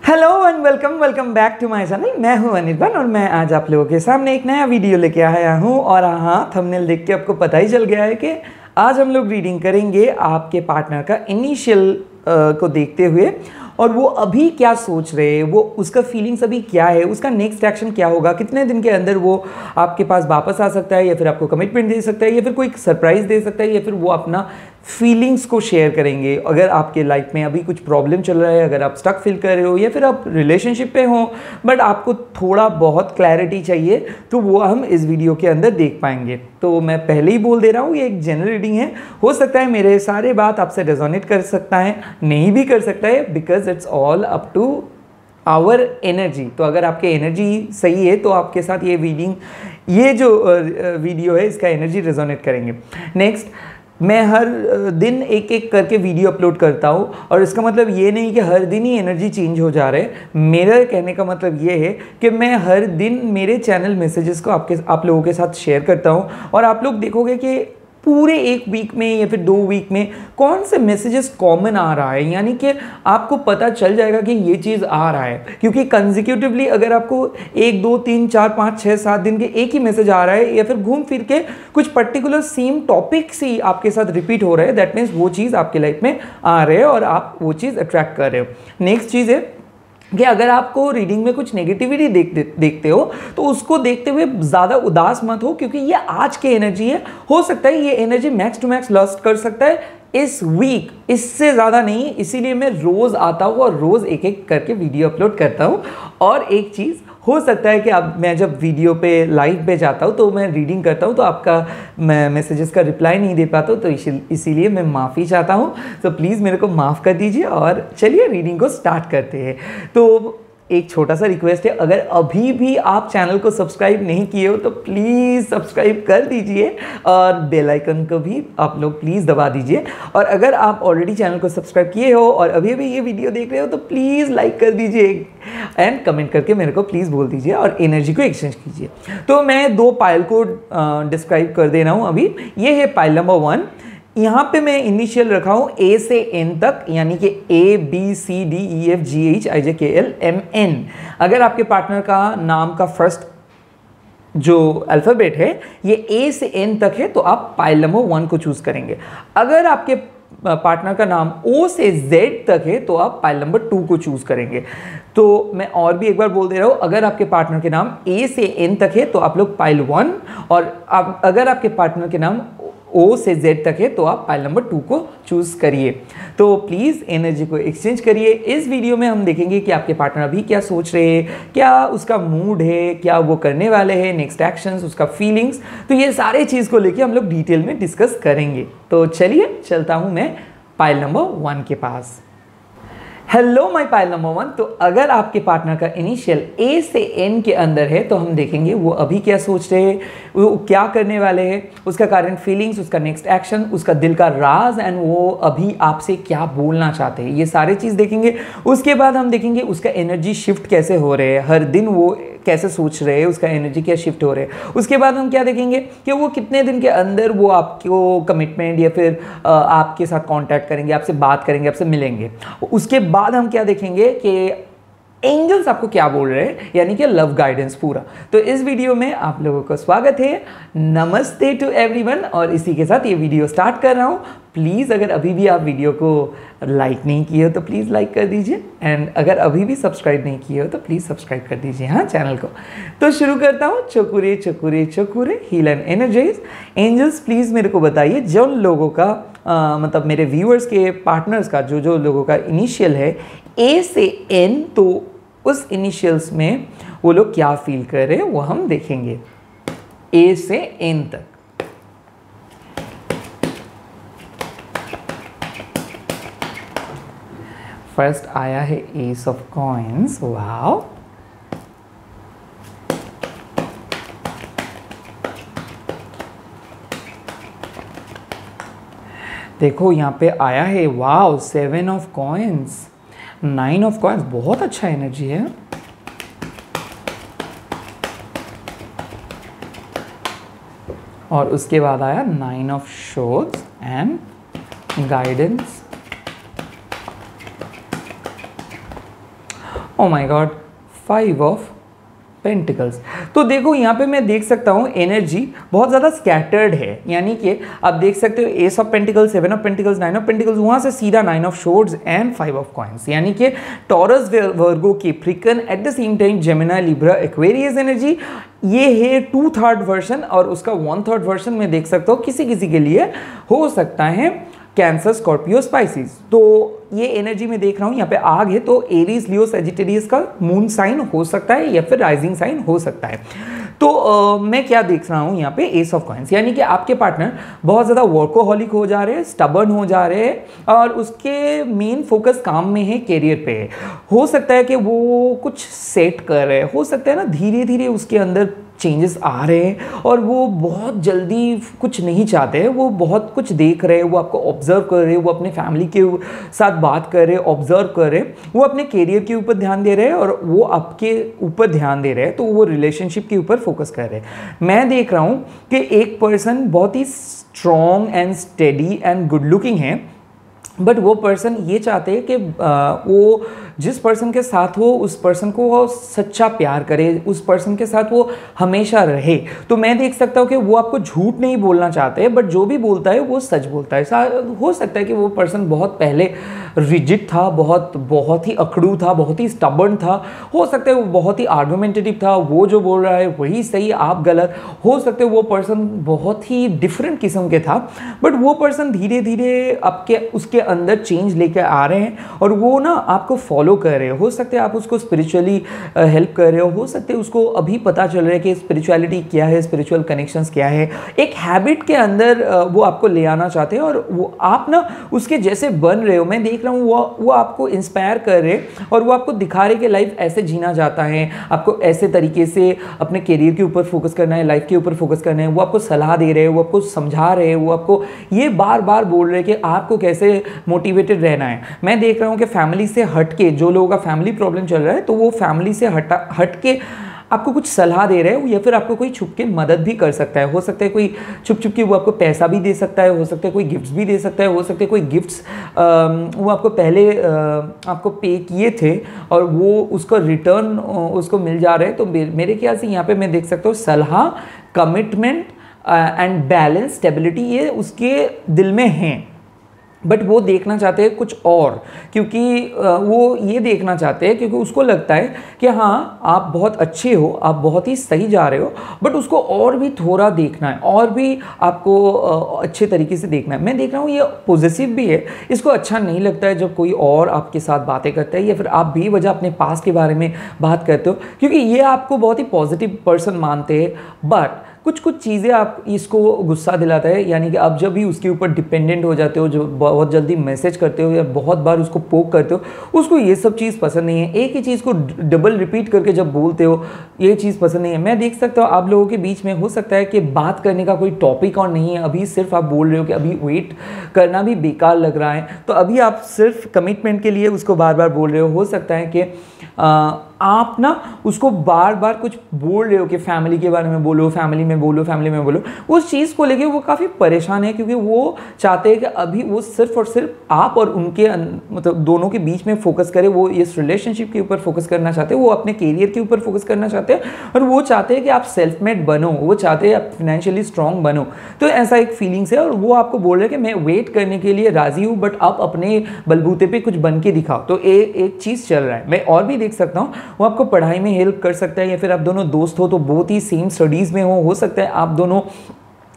Hello and welcome back to my channel. मैं हूं अनिर्बान और मैं आज आप लोगों के सामने एक नया वीडियो लेके आया हूं। और हाँ, थंबनेल देख के आपको पता ही चल गया है कि आज हम लोग रीडिंग करेंगे आपके पार्टनर का इनिशियल को देखते हुए, और वो अभी क्या सोच रहे हैं, वो उसका फीलिंग्स अभी क्या है, उसका नेक्स्ट एक्शन क्या होगा, कितने दिन के अंदर वो आपके पास वापस आ सकता है, या फिर आपको कमिटमेंट दे सकता है, या फिर कोई सरप्राइज दे सकता है, या फिर वो अपना फीलिंग्स को शेयर करेंगे। अगर आपके लाइफ में अभी कुछ प्रॉब्लम चल रहा है, अगर आप स्टक फील कर रहे हो, या फिर आप रिलेशनशिप पे हो बट आपको थोड़ा बहुत क्लैरिटी चाहिए, तो वो हम इस वीडियो के अंदर देख पाएंगे। तो मैं पहले ही बोल दे रहा हूँ, ये एक जनरल रीडिंग है। हो सकता है मेरे सारे बात आपसे रेजोनेट कर सकता है, नहीं भी कर सकता है, because it's all up to our energy. तो अगर आपके एनर्जी सही है तो आपके साथ ये जो वीडियो है इसका एनर्जी रेजोनेट करेंगे। नेक्स्ट, मैं हर दिन एक एक करके वीडियो अपलोड करता हूँ, और इसका मतलब ये नहीं कि हर दिन ही एनर्जी चेंज हो जा रहा है। मेरा कहने का मतलब ये है कि मैं हर दिन मेरे चैनल मैसेजेस को आप लोगों के साथ शेयर करता हूँ, और आप लोग देखोगे कि पूरे एक वीक में या फिर 2 वीक में कौन से मैसेजेस कॉमन आ रहा है, यानी कि आपको पता चल जाएगा कि ये चीज़ आ रहा है। क्योंकि कंसेक्यूटिवली अगर आपको 1 2 3 4 5 6 7 दिन के एक ही मैसेज आ रहा है, या फिर घूम फिर के कुछ पर्टिकुलर सेम टॉपिक्स ही आपके साथ रिपीट हो रहे हैं, दैट मीन्स वो चीज़ आपके लाइफ में आ रहे हैं और आप वो चीज़ अट्रैक्ट कर रहे हो। नेक्स्ट चीज़ है कि अगर आपको रीडिंग में कुछ नेगेटिविटी देखते हो तो उसको देखते हुए ज़्यादा उदास मत हो, क्योंकि ये आज की एनर्जी है। हो सकता है ये energy max to max lost कर सकता है इस वीक, इससे ज़्यादा नहीं। इसीलिए मैं रोज़ आता हूँ और रोज़ एक एक करके वीडियो अपलोड करता हूँ। और एक चीज़ हो सकता है कि अब मैं जब वीडियो पे लाइव पे जाता हूँ तो मैं रीडिंग करता हूँ तो आपका मैं मैसेजेस का रिप्लाई नहीं दे पाता हूँ, तो इसीलिए मैं माफ़ी चाहता हूँ। तो प्लीज़ मेरे को माफ़ कर दीजिए और चलिए रीडिंग को स्टार्ट करते हैं। तो एक छोटा सा रिक्वेस्ट है, अगर अभी भी आप चैनल को सब्सक्राइब नहीं किए हो तो प्लीज़ सब्सक्राइब कर दीजिए, और बेल आइकन को भी आप लोग प्लीज़ दबा दीजिए। और अगर आप ऑलरेडी चैनल को सब्सक्राइब किए हो और अभी अभी ये वीडियो देख रहे हो तो प्लीज़ लाइक कर दीजिए एंड कमेंट करके मेरे को प्लीज़ बोल दीजिए, और एनर्जी को एक्सचेंज कीजिए। तो मैं 2 पाइल को डिस्क्राइब कर दे रहा हूँ अभी। ये है पाइल नंबर 1। यहाँ पे मैं इनिशियल रखा हूँ A से N तक, यानी कि A B C D E F G H I J K L M N। अगर आपके पार्टनर का नाम का फर्स्ट जो अल्फ़ाबेट है ये A से N तक है तो आप पाइल नंबर 1 को चूज़ करेंगे। अगर आपके पार्टनर का नाम O से Z तक है तो आप पाइल नंबर 2 को चूज़ करेंगे। तो मैं और भी एक बार बोल दे रहा हूँ, अगर आपके पार्टनर के नाम A से N तक है तो आप लोग पाइल 1, और अगर आपके पार्टनर के नाम O से Z तक है तो आप पाइल नंबर 2 को चूज़ करिए। तो प्लीज़ एनर्जी को एक्सचेंज करिए। इस वीडियो में हम देखेंगे कि आपके पार्टनर अभी क्या सोच रहे हैं, क्या उसका मूड है, क्या वो करने वाले हैं, नेक्स्ट एक्शंस, उसका फीलिंग्स। तो ये सारे चीज़ को लेके हम लोग डिटेल में डिस्कस करेंगे। तो चलिए चलता हूँ मैं पाइल नंबर 1 के पास। Hello my pile number 1। तो अगर आपके पार्टनर का इनिशियल A से N के अंदर है तो हम देखेंगे वो अभी क्या सोच रहे हैं, वो क्या करने वाले हैं, उसका करंट फीलिंग्स, उसका नेक्स्ट एक्शन, उसका दिल का राज, एंड वो अभी आपसे क्या बोलना चाहते हैं, ये सारे चीज़ देखेंगे। उसके बाद हम देखेंगे उसका एनर्जी शिफ्ट कैसे हो रहे हैं, हर दिन वो कैसे सोच रहे हैं, उसका एनर्जी क्या शिफ्ट हो रहे हैं। उसके बाद हम क्या देखेंगे कि वो कितने दिन के अंदर वो आपको कमिटमेंट या फिर आपके साथ कांटेक्ट करेंगे, आपसे बात करेंगे, आपसे मिलेंगे। उसके बाद हम क्या देखेंगे कि एंजल्स आपको क्या बोल रहे हैं, यानी कि लव गाइडेंस पूरा। तो इस वीडियो में आप लोगों को स्वागत है, नमस्ते टू एवरीवन। और इसी के साथ ये वीडियो स्टार्ट कर रहा हूँ। प्लीज़ अगर अभी भी आप वीडियो को लाइक नहीं किए हो तो प्लीज़ लाइक कर दीजिए, एंड अगर अभी भी सब्सक्राइब नहीं किए हो तो प्लीज़ सब्सक्राइब कर दीजिए हाँ चैनल को। तो शुरू करता हूँ। चकुरे चकुरे चकुरे heal and energise. Angels please मेरे को बताइए, जिन लोगों का मतलब मेरे व्यूअर्स के पार्टनर्स का जो लोगों का इनिशियल है A से N, तो उस इनिशियल्स में वो लोग क्या फील कर रहे हैं वो हम देखेंगे A से N तक। फर्स्ट आया है एस ऑफ कॉइंस। वाओ, देखो यहाँ पे आया है wow 7 of coins, 9 of coins, बहुत अच्छा एनर्जी है। और उसके बाद आया 9 of shores and guidance. Oh my God, 5 of pentacles. तो देखो यहाँ पे मैं देख सकता हूँ एनर्जी बहुत ज़्यादा स्कैटर्ड है, यानी कि आप देख सकते हो S of pentacles, 7 of pentacles, 9 of pentacles, वहाँ से सीधा 9 ऑफ शोर्ड्स एंड 5 ऑफ कॉइन्स, यानी कि taurus, Virgo, Capricorn, at the same time Gemini, Libra, Aquarius energy. ये है 2/3 वर्जन, और उसका 1/3 वर्जन में देख सकता हूँ किसी किसी के लिए हो सकता है कैंसर, स्कॉर्पियो, स्पाइसिस। तो ये एनर्जी में देख रहा हूँ यहाँ पे आग है, तो एरीज, लियो, सजिटेरियस का मून साइन हो सकता है या फिर राइजिंग साइन हो सकता है। तो मैं क्या देख रहा हूँ यहाँ पे, एस ऑफ कॉइन्स, यानी कि आपके पार्टनर बहुत ज़्यादा वर्कोहॉलिक हो जा रहे हैं, स्टबर्न हो जा रहे हैं, और उसके मेन फोकस काम में है, कैरियर पे है। हो सकता है कि वो कुछ सेट कर रहे हैं, हो सकता है ना धीरे धीरे उसके अंदर चेंजेस आ रहे हैं, और वो बहुत जल्दी कुछ नहीं चाहते हैं, वो बहुत कुछ देख रहे हैं, वो आपको ऑब्जर्व कर रहे हैं, वो अपने फैमिली के साथ बात कर रहे हैं, ऑब्जर्व कर रहे हैं, वो अपने कैरियर के ऊपर ध्यान दे रहे हैं, और वो आपके ऊपर ध्यान दे रहे हैं, तो वो रिलेशनशिप के ऊपर फोकस कर रहे हैं। मैं देख रहा हूँ कि एक पर्सन बहुत ही strong and steady and good looking है, बट वो पर्सन ये चाहते हैं कि वो जिस पर्सन के साथ हो उस पर्सन को वो सच्चा प्यार करे, उस पर्सन के साथ वो हमेशा रहे। तो मैं देख सकता हूँ कि वो आपको झूठ नहीं बोलना चाहते हैं, बट जो भी बोलता है वो सच बोलता है। हो सकता है कि वो पर्सन बहुत पहले रिजिड था, बहुत ही अकड़ू था, बहुत ही स्टबर्न था, हो सकता है वो बहुत ही आर्गुमेंटेटिव था, वो जो बोल रहा है वही सही, आप गलत। हो सकता है वो पर्सन बहुत ही डिफरेंट किस्म के था, बट वो पर्सन धीरे धीरे आपके उसके अंदर चेंज लेकर आ रहे हैं, और वो ना आपको फॉलो कर रहे हो सकते हैं आप उसको स्पिरिचुअली हेल्प कर रहे हो सकते हैं उसको अभी पता चल रहा है कि स्पिरिचुअलिटी क्या है, स्पिरिचुअल कनेक्शंस क्या है, एक हैबिट के अंदर वो आपको ले आना चाहते हैं, और वो आप ना उसके जैसे बन रहे हो। मैं देख रहा हूँ वो आपको इंस्पायर कर रहे हैं, और वो आपको दिखा रहे कि लाइफ ऐसे जीना जाता है, आपको ऐसे तरीके से अपने करियर के ऊपर फोकस करना है, लाइफ के ऊपर फोकस करना है। वो आपको सलाह दे रहे हैं, वो आपको समझा रहे हैं, वो आपको ये बार बार बोल रहे हैं कि आपको कैसे मोटिवेटेड रहना है। मैं देख रहा हूँ कि फैमिली से हट के, जो लोगों का फैमिली प्रॉब्लम चल रहा है, तो वो फैमिली से हट के आपको कुछ सलाह दे रहे हैं, या फिर आपको कोई छुप के मदद भी कर सकता है। हो सकता है कोई छुप के वो आपको पैसा भी दे सकता है, हो सकता है कोई गिफ्ट्स भी दे सकता है, हो सकता है कोई गिफ्ट्स वो आपको पहले आपको पे किए थे और वो उसका रिटर्न उसको मिल जा रहा है। तो मेरे ख्याल से यहाँ पे मैं देख सकता हूँ सलाह, कमिटमेंट एंड बैलेंस, स्टेबिलिटी, ये उसके दिल में हैं, बट वो देखना चाहते हैं कुछ और, क्योंकि वो ये देखना चाहते हैं क्योंकि उसको लगता है कि हाँ आप बहुत अच्छे हो, आप बहुत ही सही जा रहे हो, बट उसको और भी थोड़ा देखना है, और भी आपको अच्छे तरीके से देखना है। मैं देख रहा हूँ ये पॉजिटिव भी है, इसको अच्छा नहीं लगता है जब कोई और आपके साथ बातें करता है, या फिर आप बेवजह अपने पास के बारे में बात करते हो, क्योंकि ये आपको बहुत ही पॉजिटिव पर्सन मानते हैं, बट कुछ चीज़ें आप इसको गुस्सा दिलाता है। यानी कि आप जब भी उसके ऊपर डिपेंडेंट हो जाते हो, जो बहुत जल्दी मैसेज करते हो या बहुत बार उसको पोक करते हो, उसको ये सब चीज़ पसंद नहीं है। एक ही चीज़ को डबल रिपीट करके जब बोलते हो, ये चीज़ पसंद नहीं है। मैं देख सकता हूँ आप लोगों के बीच में हो सकता है कि बात करने का कोई टॉपिक और नहीं है, अभी सिर्फ आप बोल रहे हो कि अभी वेट करना भी बेकार लग रहा है, तो अभी आप सिर्फ कमिटमेंट के लिए उसको बार बार बोल रहे हो सकता है कि आप ना उसको बार बार कुछ बोल रहे हो कि फैमिली के बारे में बोलो, फैमिली में बोलो, फैमिली में बोलो। उस चीज़ को लेके वो काफ़ी परेशान है, क्योंकि वो चाहते हैं कि अभी वो सिर्फ और सिर्फ आप और उनके मतलब दोनों के बीच में फोकस करे। वो इस रिलेशनशिप के ऊपर फोकस करना चाहते हैं, वो अपने कैरियर के ऊपर फोकस करना चाहते हैं, और वो चाहते हैं कि आप सेल्फ मेड बनो, वो चाहते हैं आप फाइनेंशियली स्ट्रांग बनो। तो ऐसा एक फीलिंग्स है, और वो आपको बोल रहे हैं कि मैं वेट करने के लिए राज़ी हूँ, बट आप अपने बलबूते पे कुछ बन के दिखाओ। तो एक चीज़ चल रहा है। मैं और भी देख सकता हूँ वो आपको पढ़ाई में हेल्प कर सकता है, या फिर आप दोनों दोस्त हो तो बहुत ही सेम स्टडीज़ में हो सकता है आप दोनों,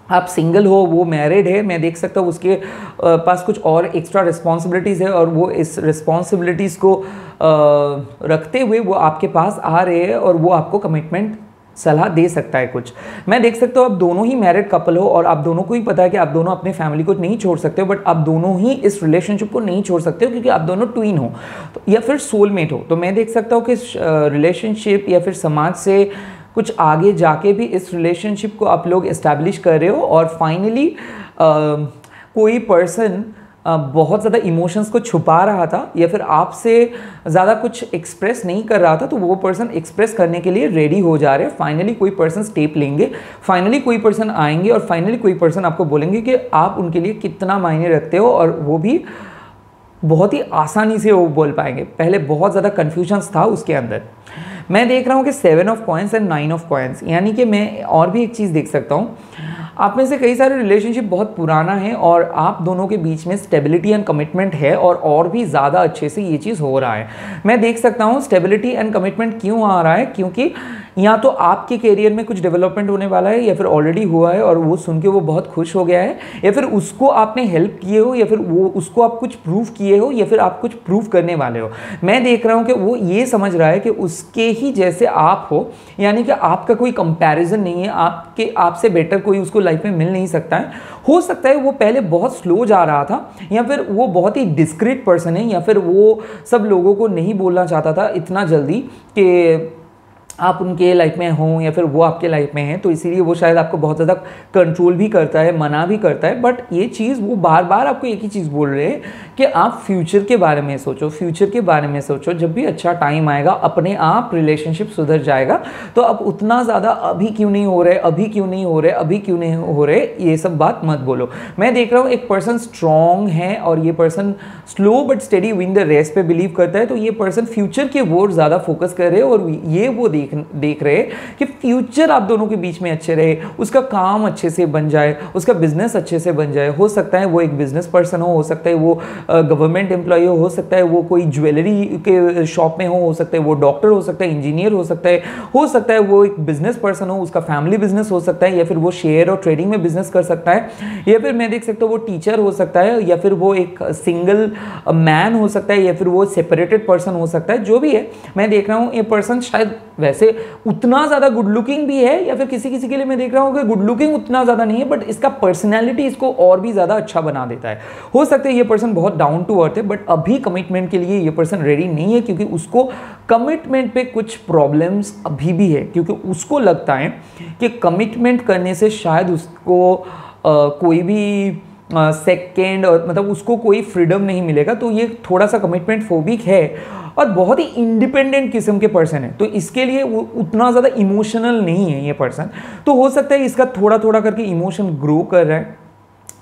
आप सिंगल हो, वो मैरिड है। मैं देख सकता हूँ उसके पास कुछ और एक्स्ट्रा रिस्पॉन्सिबिलिटीज़ है, और वो इस रिस्पॉन्सिबिलिटीज़ को रखते हुए वो आपके पास आ रहे हैं, और वो आपको कमिटमेंट सलाह दे सकता है कुछ। मैं देख सकता हूँ आप दोनों ही मैरिड कपल हो, और आप दोनों को ही पता है कि आप दोनों अपने फैमिली को नहीं छोड़ सकते हो, बट आप दोनों ही इस रिलेशनशिप को नहीं छोड़ सकते हो, क्योंकि आप दोनों ट्विन हो तो, या फिर सोलमेट हो। तो मैं देख सकता हूँ कि रिलेशनशिप या फिर समाज से कुछ आगे जाके भी इस रिलेशनशिप को आप लोग इस्टेब्लिश कर रहे हो, और फाइनली कोई पर्सन बहुत ज़्यादा इमोशंस को छुपा रहा था, या फिर आपसे ज़्यादा कुछ एक्सप्रेस नहीं कर रहा था, तो वो पर्सन एक्सप्रेस करने के लिए रेडी हो जा रहे हैं। फाइनली कोई पर्सन स्टेप लेंगे, फाइनली कोई पर्सन आएंगे, और फाइनली कोई पर्सन आपको बोलेंगे कि आप उनके लिए कितना मायने रखते हो, और वो भी बहुत ही आसानी से वो बोल पाएंगे। पहले बहुत ज़्यादा कन्फ्यूजन्स था उसके अंदर। मैं देख रहा हूँ कि 7 of coins and 9 of coins, यानी कि मैं और भी एक चीज़ देख सकता हूँ, आप में से कई सारे रिलेशनशिप बहुत पुराना है और आप दोनों के बीच में स्टेबिलिटी एंड कमिटमेंट है और भी ज़्यादा अच्छे से ये चीज़ हो रहा है। मैं देख सकता हूँ स्टेबिलिटी एंड कमिटमेंट क्यों आ रहा है, क्योंकि या तो आपके करियर में कुछ डेवलपमेंट होने वाला है या फिर ऑलरेडी हुआ है और वो सुन के वो बहुत खुश हो गया है, या फिर उसको आपने हेल्प किए हो, या फिर वो उसको आप कुछ प्रूव किए हो, या फिर आप कुछ प्रूव करने वाले हो। मैं देख रहा हूँ कि वो ये समझ रहा है कि उसके ही जैसे आप हो, यानी कि आपका कोई कंपैरिजन नहीं है, आपसे बेटर कोई उसको लाइफ में मिल नहीं सकता है। हो सकता है वो पहले बहुत स्लो जा रहा था, या फिर वो बहुत ही डिस्क्रीट पर्सन है, या फिर वो सब लोगों को नहीं बोलना चाहता था इतना जल्दी कि आप उनके लाइफ में हों या फिर वो आपके लाइफ में हैं, तो इसीलिए वो शायद आपको बहुत ज़्यादा कंट्रोल भी करता है, मना भी करता है। बट ये चीज़ वो बार बार आपको एक ही चीज़ बोल रहे हैं कि आप फ्यूचर के बारे में सोचो, फ्यूचर के बारे में सोचो, जब भी अच्छा टाइम आएगा अपने आप रिलेशनशिप सुधर जाएगा। तो अब उतना ज़्यादा अभी क्यों नहीं हो रहे, अभी क्यों नहीं हो रहे, अभी क्यों नहीं हो रहे, ये सब बात मत बोलो। मैं देख रहा हूँ एक पर्सन स्ट्रॉन्ग है और ये person slow but steady win the race पे बिलीव करता है। तो ये पर्सन फ्यूचर के ओर ज़्यादा फोकस कर रहे हैं और ये वो देख रहे कि फ्यूचर आप दोनों के बीच में अच्छे रहे, उसका काम अच्छे से बन जाए, उसका बिजनेस अच्छे से बन जाए। हो सकता है वो एक बिजनेस पर्सन हो सकता है वो गवर्नमेंट एम्प्लॉय हो सकता है वो कोई ज्वेलरी के शॉप में हो सकता है वो डॉक्टर हो सकता है, इंजीनियर हो सकता है वो एक बिजनेस पर्सन हो, उसका फैमिली बिजनेस हो सकता है, या फिर वो शेयर और ट्रेडिंग में बिजनेस कर सकता है, या फिर मैं देख सकता हूँ वो टीचर हो सकता है, या फिर वो एक सिंगल मैन हो सकता है, या फिर वो सेपरेटेड पर्सन हो सकता है। जो भी है, मैं देख रहा हूँ ये पर्सन शायद वैसे उतना ज़्यादा गुड लुकिंग भी है, या फिर किसी किसी के लिए मैं देख रहा हूँ कि गुड लुकिंग उतना ज़्यादा नहीं है, बट इसका पर्सनैलिटी इसको और भी ज़्यादा अच्छा बना देता है। हो सकता है ये पर्सन बहुत डाउन टू अर्थ है, बट अभी कमिटमेंट के लिए ये पर्सन रेडी नहीं है, क्योंकि उसको कमिटमेंट पे कुछ प्रॉब्लम्स अभी भी है, क्योंकि उसको लगता है कि कमिटमेंट करने से शायद उसको कोई भी सेकेंड और मतलब उसको कोई फ्रीडम नहीं मिलेगा। तो ये थोड़ा सा कमिटमेंट फोबिक है और बहुत ही इंडिपेंडेंट किस्म के पर्सन है, तो इसके लिए वो उतना ज़्यादा इमोशनल नहीं है ये पर्सन। तो हो सकता है इसका थोड़ा थोड़ा करके इमोशन ग्रो कर रहा है,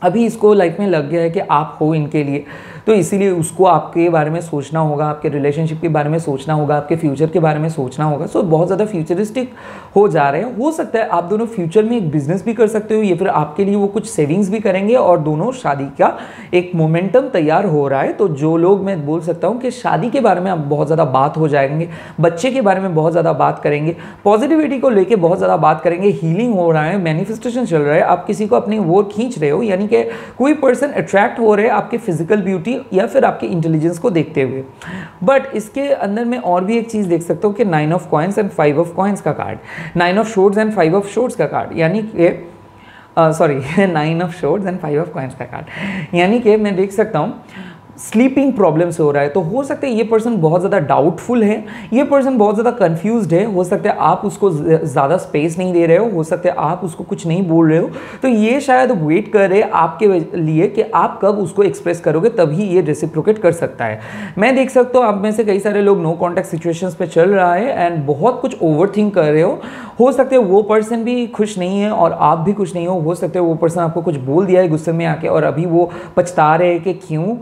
अभी इसको लाइफ में लग गया है कि आप हो इनके लिए, तो इसीलिए उसको आपके बारे में सोचना होगा, आपके रिलेशनशिप के बारे में सोचना होगा, आपके फ्यूचर के बारे में सोचना होगा। सो बहुत ज़्यादा फ्यूचरिस्टिक हो जा रहे हैं। हो सकता है आप दोनों फ्यूचर में एक बिजनेस भी कर सकते हो, या फिर आपके लिए वो कुछ सेविंग्स भी करेंगे और दोनों शादी का एक मोमेंटम तैयार हो रहा है। तो जो लोग, मैं बोल सकता हूँ कि शादी के बारे में आप बहुत ज़्यादा बात हो जाएंगे, बच्चे के बारे में बहुत ज़्यादा बात करेंगे, पॉजिटिविटी को लेकर बहुत ज़्यादा बात करेंगे, हीलिंग हो रहा है, मैनिफेस्टेशन चल रहा है, आप किसी को अपनी ओर खींच रहे हो, यानी कि कोई पर्सन अट्रैक्ट हो रहे हैं आपके फिजिकल ब्यूटी या फिर आपके इंटेलिजेंस को देखते हुए। बट इसके अंदर मैं और भी एक चीज देख सकता हूँ कि 9 of coins and 5 of coins का card, 9 of swords and 5 of swords का कार्ड, यानी कि 9 of swords and 5 of coins का कार्ड, यानी कि मैं देख सकता हूँ स्लीपिंग प्रॉब्लम से हो रहा है। तो हो सकता है ये पर्सन बहुत ज़्यादा डाउटफुल है, ये पर्सन बहुत ज़्यादा कंफ्यूज्ड है, हो सकता है आप उसको ज़्यादा स्पेस नहीं दे रहे हो सकता है आप उसको कुछ नहीं बोल रहे हो। तो ये शायद वेट कर रहे हैं आपके लिए कि आप कब उसको एक्सप्रेस करोगे, तभी ये रेसिप्रोकेट कर सकता है। मैं देख सकता हूँ आप में से कई सारे लोग नो कॉन्टैक्ट सिचुएशंस पे चल रहा है एंड बहुत कुछ ओवर थिंक कर रहे हो सकता है वो पर्सन भी खुश नहीं है और आप भी खुश नहीं हो सकता है वो पर्सन आपको कुछ बोल दिया है गुस्से में आके और अभी वो पछता रहे हैं कि क्यों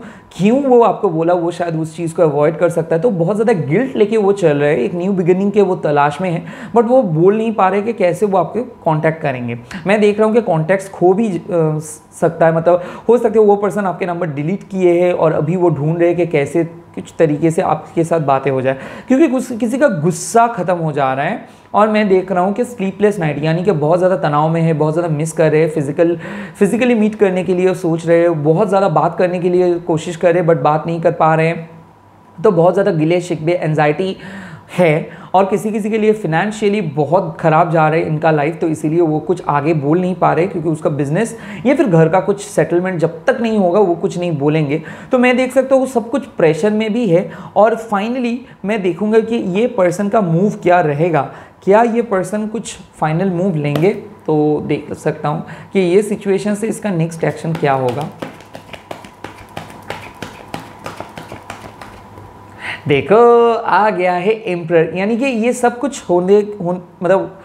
वो आपको बोला, वो शायद उस चीज़ को अवॉइड कर सकता है। तो बहुत ज़्यादा गिल्ट लेके वो चल रहे हैं, एक न्यू बिगिनिंग के वो तलाश में है, बट वो बोल नहीं पा रहे कि कैसे वो आपको कांटेक्ट करेंगे। मैं देख रहा हूँ कि कॉन्टैक्ट्स खो भी सकता है, मतलब हो सकता है वो पर्सन आपके नंबर डिलीट किए हैं और अभी वो ढूंढ रहे हैं कि कैसे कुछ तरीके से आपके साथ बातें हो जाए, क्योंकि किसी का गुस्सा खत्म हो जा रहा है। और मैं देख रहा हूँ कि स्लीपलेस नाइट, यानी कि बहुत ज़्यादा तनाव में है, बहुत ज़्यादा मिस कर रहे हैं, फिजिकली मीट करने के लिए सोच रहे हैं, बहुत ज़्यादा बात करने के लिए कोशिश कर रहे हैं बट बात नहीं कर पा रहे हैं। तो बहुत ज़्यादा गिले शिकवे, एंजाइटी है और किसी किसी के लिए फिनेंशियली बहुत ख़राब जा रहे हैं इनका लाइफ, तो इसीलिए वो कुछ आगे बोल नहीं पा रहे क्योंकि उसका बिजनेस या फिर घर का कुछ सेटलमेंट जब तक नहीं होगा वो कुछ नहीं बोलेंगे। तो मैं देख सकता हूँ वो सब कुछ प्रेशर में भी है और फाइनली मैं देखूंगा कि ये पर्सन का मूव क्या रहेगा, क्या ये पर्सन कुछ फाइनल मूव लेंगे। तो देख सकता हूँ कि ये सिचुएशन से इसका नेक्स्ट एक्शन क्या होगा। देखो आ गया है एम्परर, यानी कि ये सब कुछ मतलब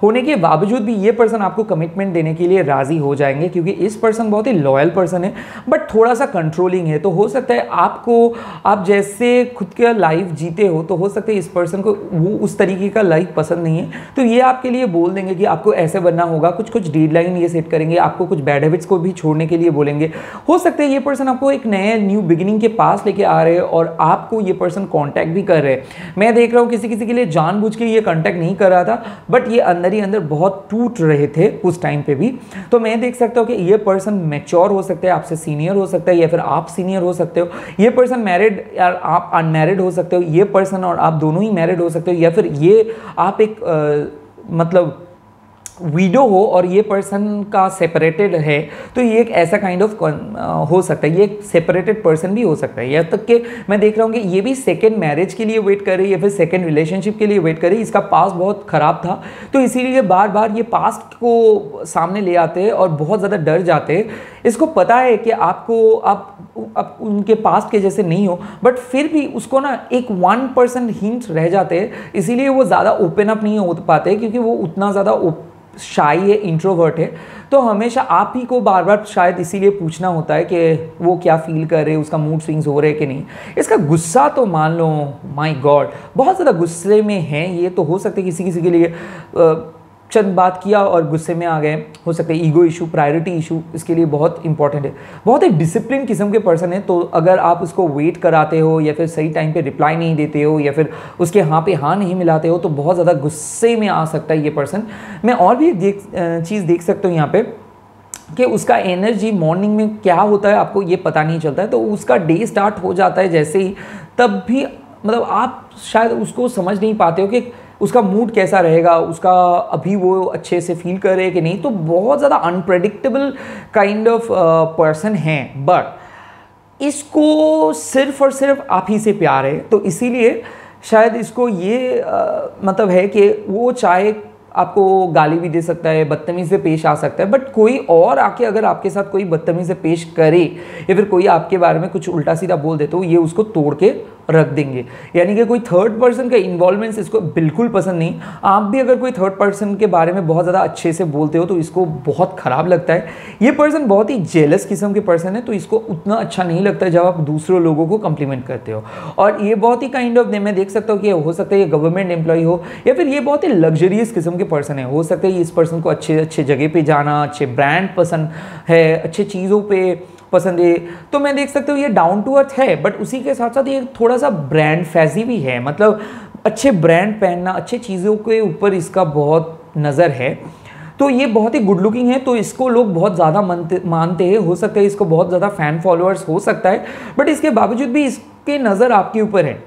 होने के बावजूद भी ये पर्सन आपको कमिटमेंट देने के लिए राज़ी हो जाएंगे, क्योंकि इस पर्सन बहुत ही लॉयल पर्सन है बट थोड़ा सा कंट्रोलिंग है। तो हो सकता है आप जैसे खुद का लाइफ जीते हो, तो हो सकता है इस पर्सन को वो उस तरीके का लाइफ पसंद नहीं है, तो ये आपके लिए बोल देंगे कि आपको ऐसे बनना होगा, कुछ कुछ डेडलाइन ये सेट करेंगे, आपको कुछ बैड हैबिट्स को भी छोड़ने के लिए बोलेंगे। हो सकता है ये पर्सन आपको एक नए न्यू बिगिनिंग के पास लेके आ रहे हैं और आपको ये पर्सन कांटेक्ट भी कर रहे हैं। मैं देख रहा हूँ किसी किसी के लिए जानबूझ के ये कांटेक्ट नहीं कर रहा था, बट ये अंदर ही अंदर बहुत टूट रहे थे उस टाइम पे भी। तो मैं देख सकता हूँ कि ये पर्सन मैच्योर हो सकता है, आपसे सीनियर हो सकता है, या फिर आप सीनियर हो सकते हो। ये पर्सन मैरिड या आप अनमैरिड हो सकते हो, ये पर्सन और आप दोनों ही मैरिड हो सकते हो, या फिर ये आप एक मतलब विडो हो और ये पर्सन का सेपरेटेड है, तो ये एक ऐसा काइंड ऑफ हो सकता है। ये एक सेपरेटेड पर्सन भी हो सकता है। यहाँ तक कि मैं देख रहा हूँ कि ये भी सेकंड मैरिज के लिए वेट कर रही है या फिर सेकंड रिलेशनशिप के लिए वेट कर रही है। इसका पास्ट बहुत ख़राब था, तो इसीलिए बार बार ये पास्ट को सामने ले आते हैं और बहुत ज़्यादा डर जाते हैं। इसको पता है कि आप उनके पास्ट के जैसे नहीं हो, बट फिर भी उसको ना एक 1% हिंट रह जाते हैं, इसीलिए वो ज़्यादा ओपन अप नहीं हो पाते, क्योंकि वो उतना ज़्यादा शाई है, इंट्रोवर्ट है। तो हमेशा आप ही को बार बार शायद इसीलिए पूछना होता है कि वो क्या फील कर रहे हैं, उसका मूड स्विंग्स हो रहे हैं कि नहीं। इसका गुस्सा तो मान लो माय गॉड बहुत ज़्यादा गुस्से में है ये। तो हो सकता है किसी किसी के लिए चंद बात किया और गुस्से में आ गए। हो सकता है ईगो इशू, प्रायोरिटी इशू इसके लिए बहुत इंपॉर्टेंट है। बहुत एक डिसिप्लिन किस्म के पर्सन है, तो अगर आप उसको वेट कराते हो या फिर सही टाइम पे रिप्लाई नहीं देते हो या फिर उसके हाँ पे हाँ नहीं मिलाते हो, तो बहुत ज़्यादा गुस्से में आ सकता है ये पर्सन। मैं और भी एक चीज़ देख सकता हूँ यहाँ पे कि उसका एनर्जी मॉर्निंग में क्या होता है आपको ये पता नहीं चलता है। तो उसका डे स्टार्ट हो जाता है जैसे ही, तब भी मतलब आप शायद उसको समझ नहीं पाते हो कि उसका मूड कैसा रहेगा, उसका अभी वो अच्छे से फील कर रहे हैं कि नहीं। तो बहुत ज़्यादा अनप्रेडिक्टेबल काइंड ऑफ पर्सन है, बट इसको सिर्फ और सिर्फ आप ही से प्यार है। तो इसीलिए शायद इसको ये मतलब है कि वो चाहे आपको गाली भी दे सकता है, बदतमीज़ी से पेश आ सकता है, बट कोई और आके अगर आपके साथ कोई बदतमीज़ी से पेश करे या फिर कोई आपके बारे में कुछ उल्टा सीधा बोल दे, तो ये उसको तोड़ के रख देंगे। यानी कि कोई थर्ड पर्सन का इन्वॉल्वमेंट इसको बिल्कुल पसंद नहीं। आप भी अगर कोई थर्ड पर्सन के बारे में बहुत ज़्यादा अच्छे से बोलते हो तो इसको बहुत ख़राब लगता है। ये पर्सन बहुत ही जेलस किस्म के पर्सन है, तो इसको उतना अच्छा नहीं लगता है जब आप दूसरे लोगों को कम्प्लीमेंट करते हो। और ये बहुत ही काइंड ऑफ, मैं देख सकता हूँ कि हो सकता है ये गवर्नमेंट एम्प्लॉय हो या फिर ये बहुत ही लग्जरियस किस्म के पर्सन है। हो सकता है इस पर्सन को अच्छे अच्छे जगह पे जाना, अच्छे ब्रांड पसंद है, अच्छे चीज़ों पे पसंद है। तो मैं देख सकता हूँ ये डाउन टू अर्थ है, बट उसी के साथ साथ ये थोड़ा सा ब्रांड फैजी भी है। मतलब अच्छे ब्रांड पहनना, अच्छे चीज़ों के ऊपर इसका बहुत नज़र है। तो ये बहुत ही गुड लुकिंग है, तो इसको लोग बहुत ज़्यादा मानते हैं। हो सकता है इसको बहुत ज़्यादा फ़ैन फॉलोअर्स हो सकता है, बट इसके बावजूद भी इसके नज़र आपके ऊपर है।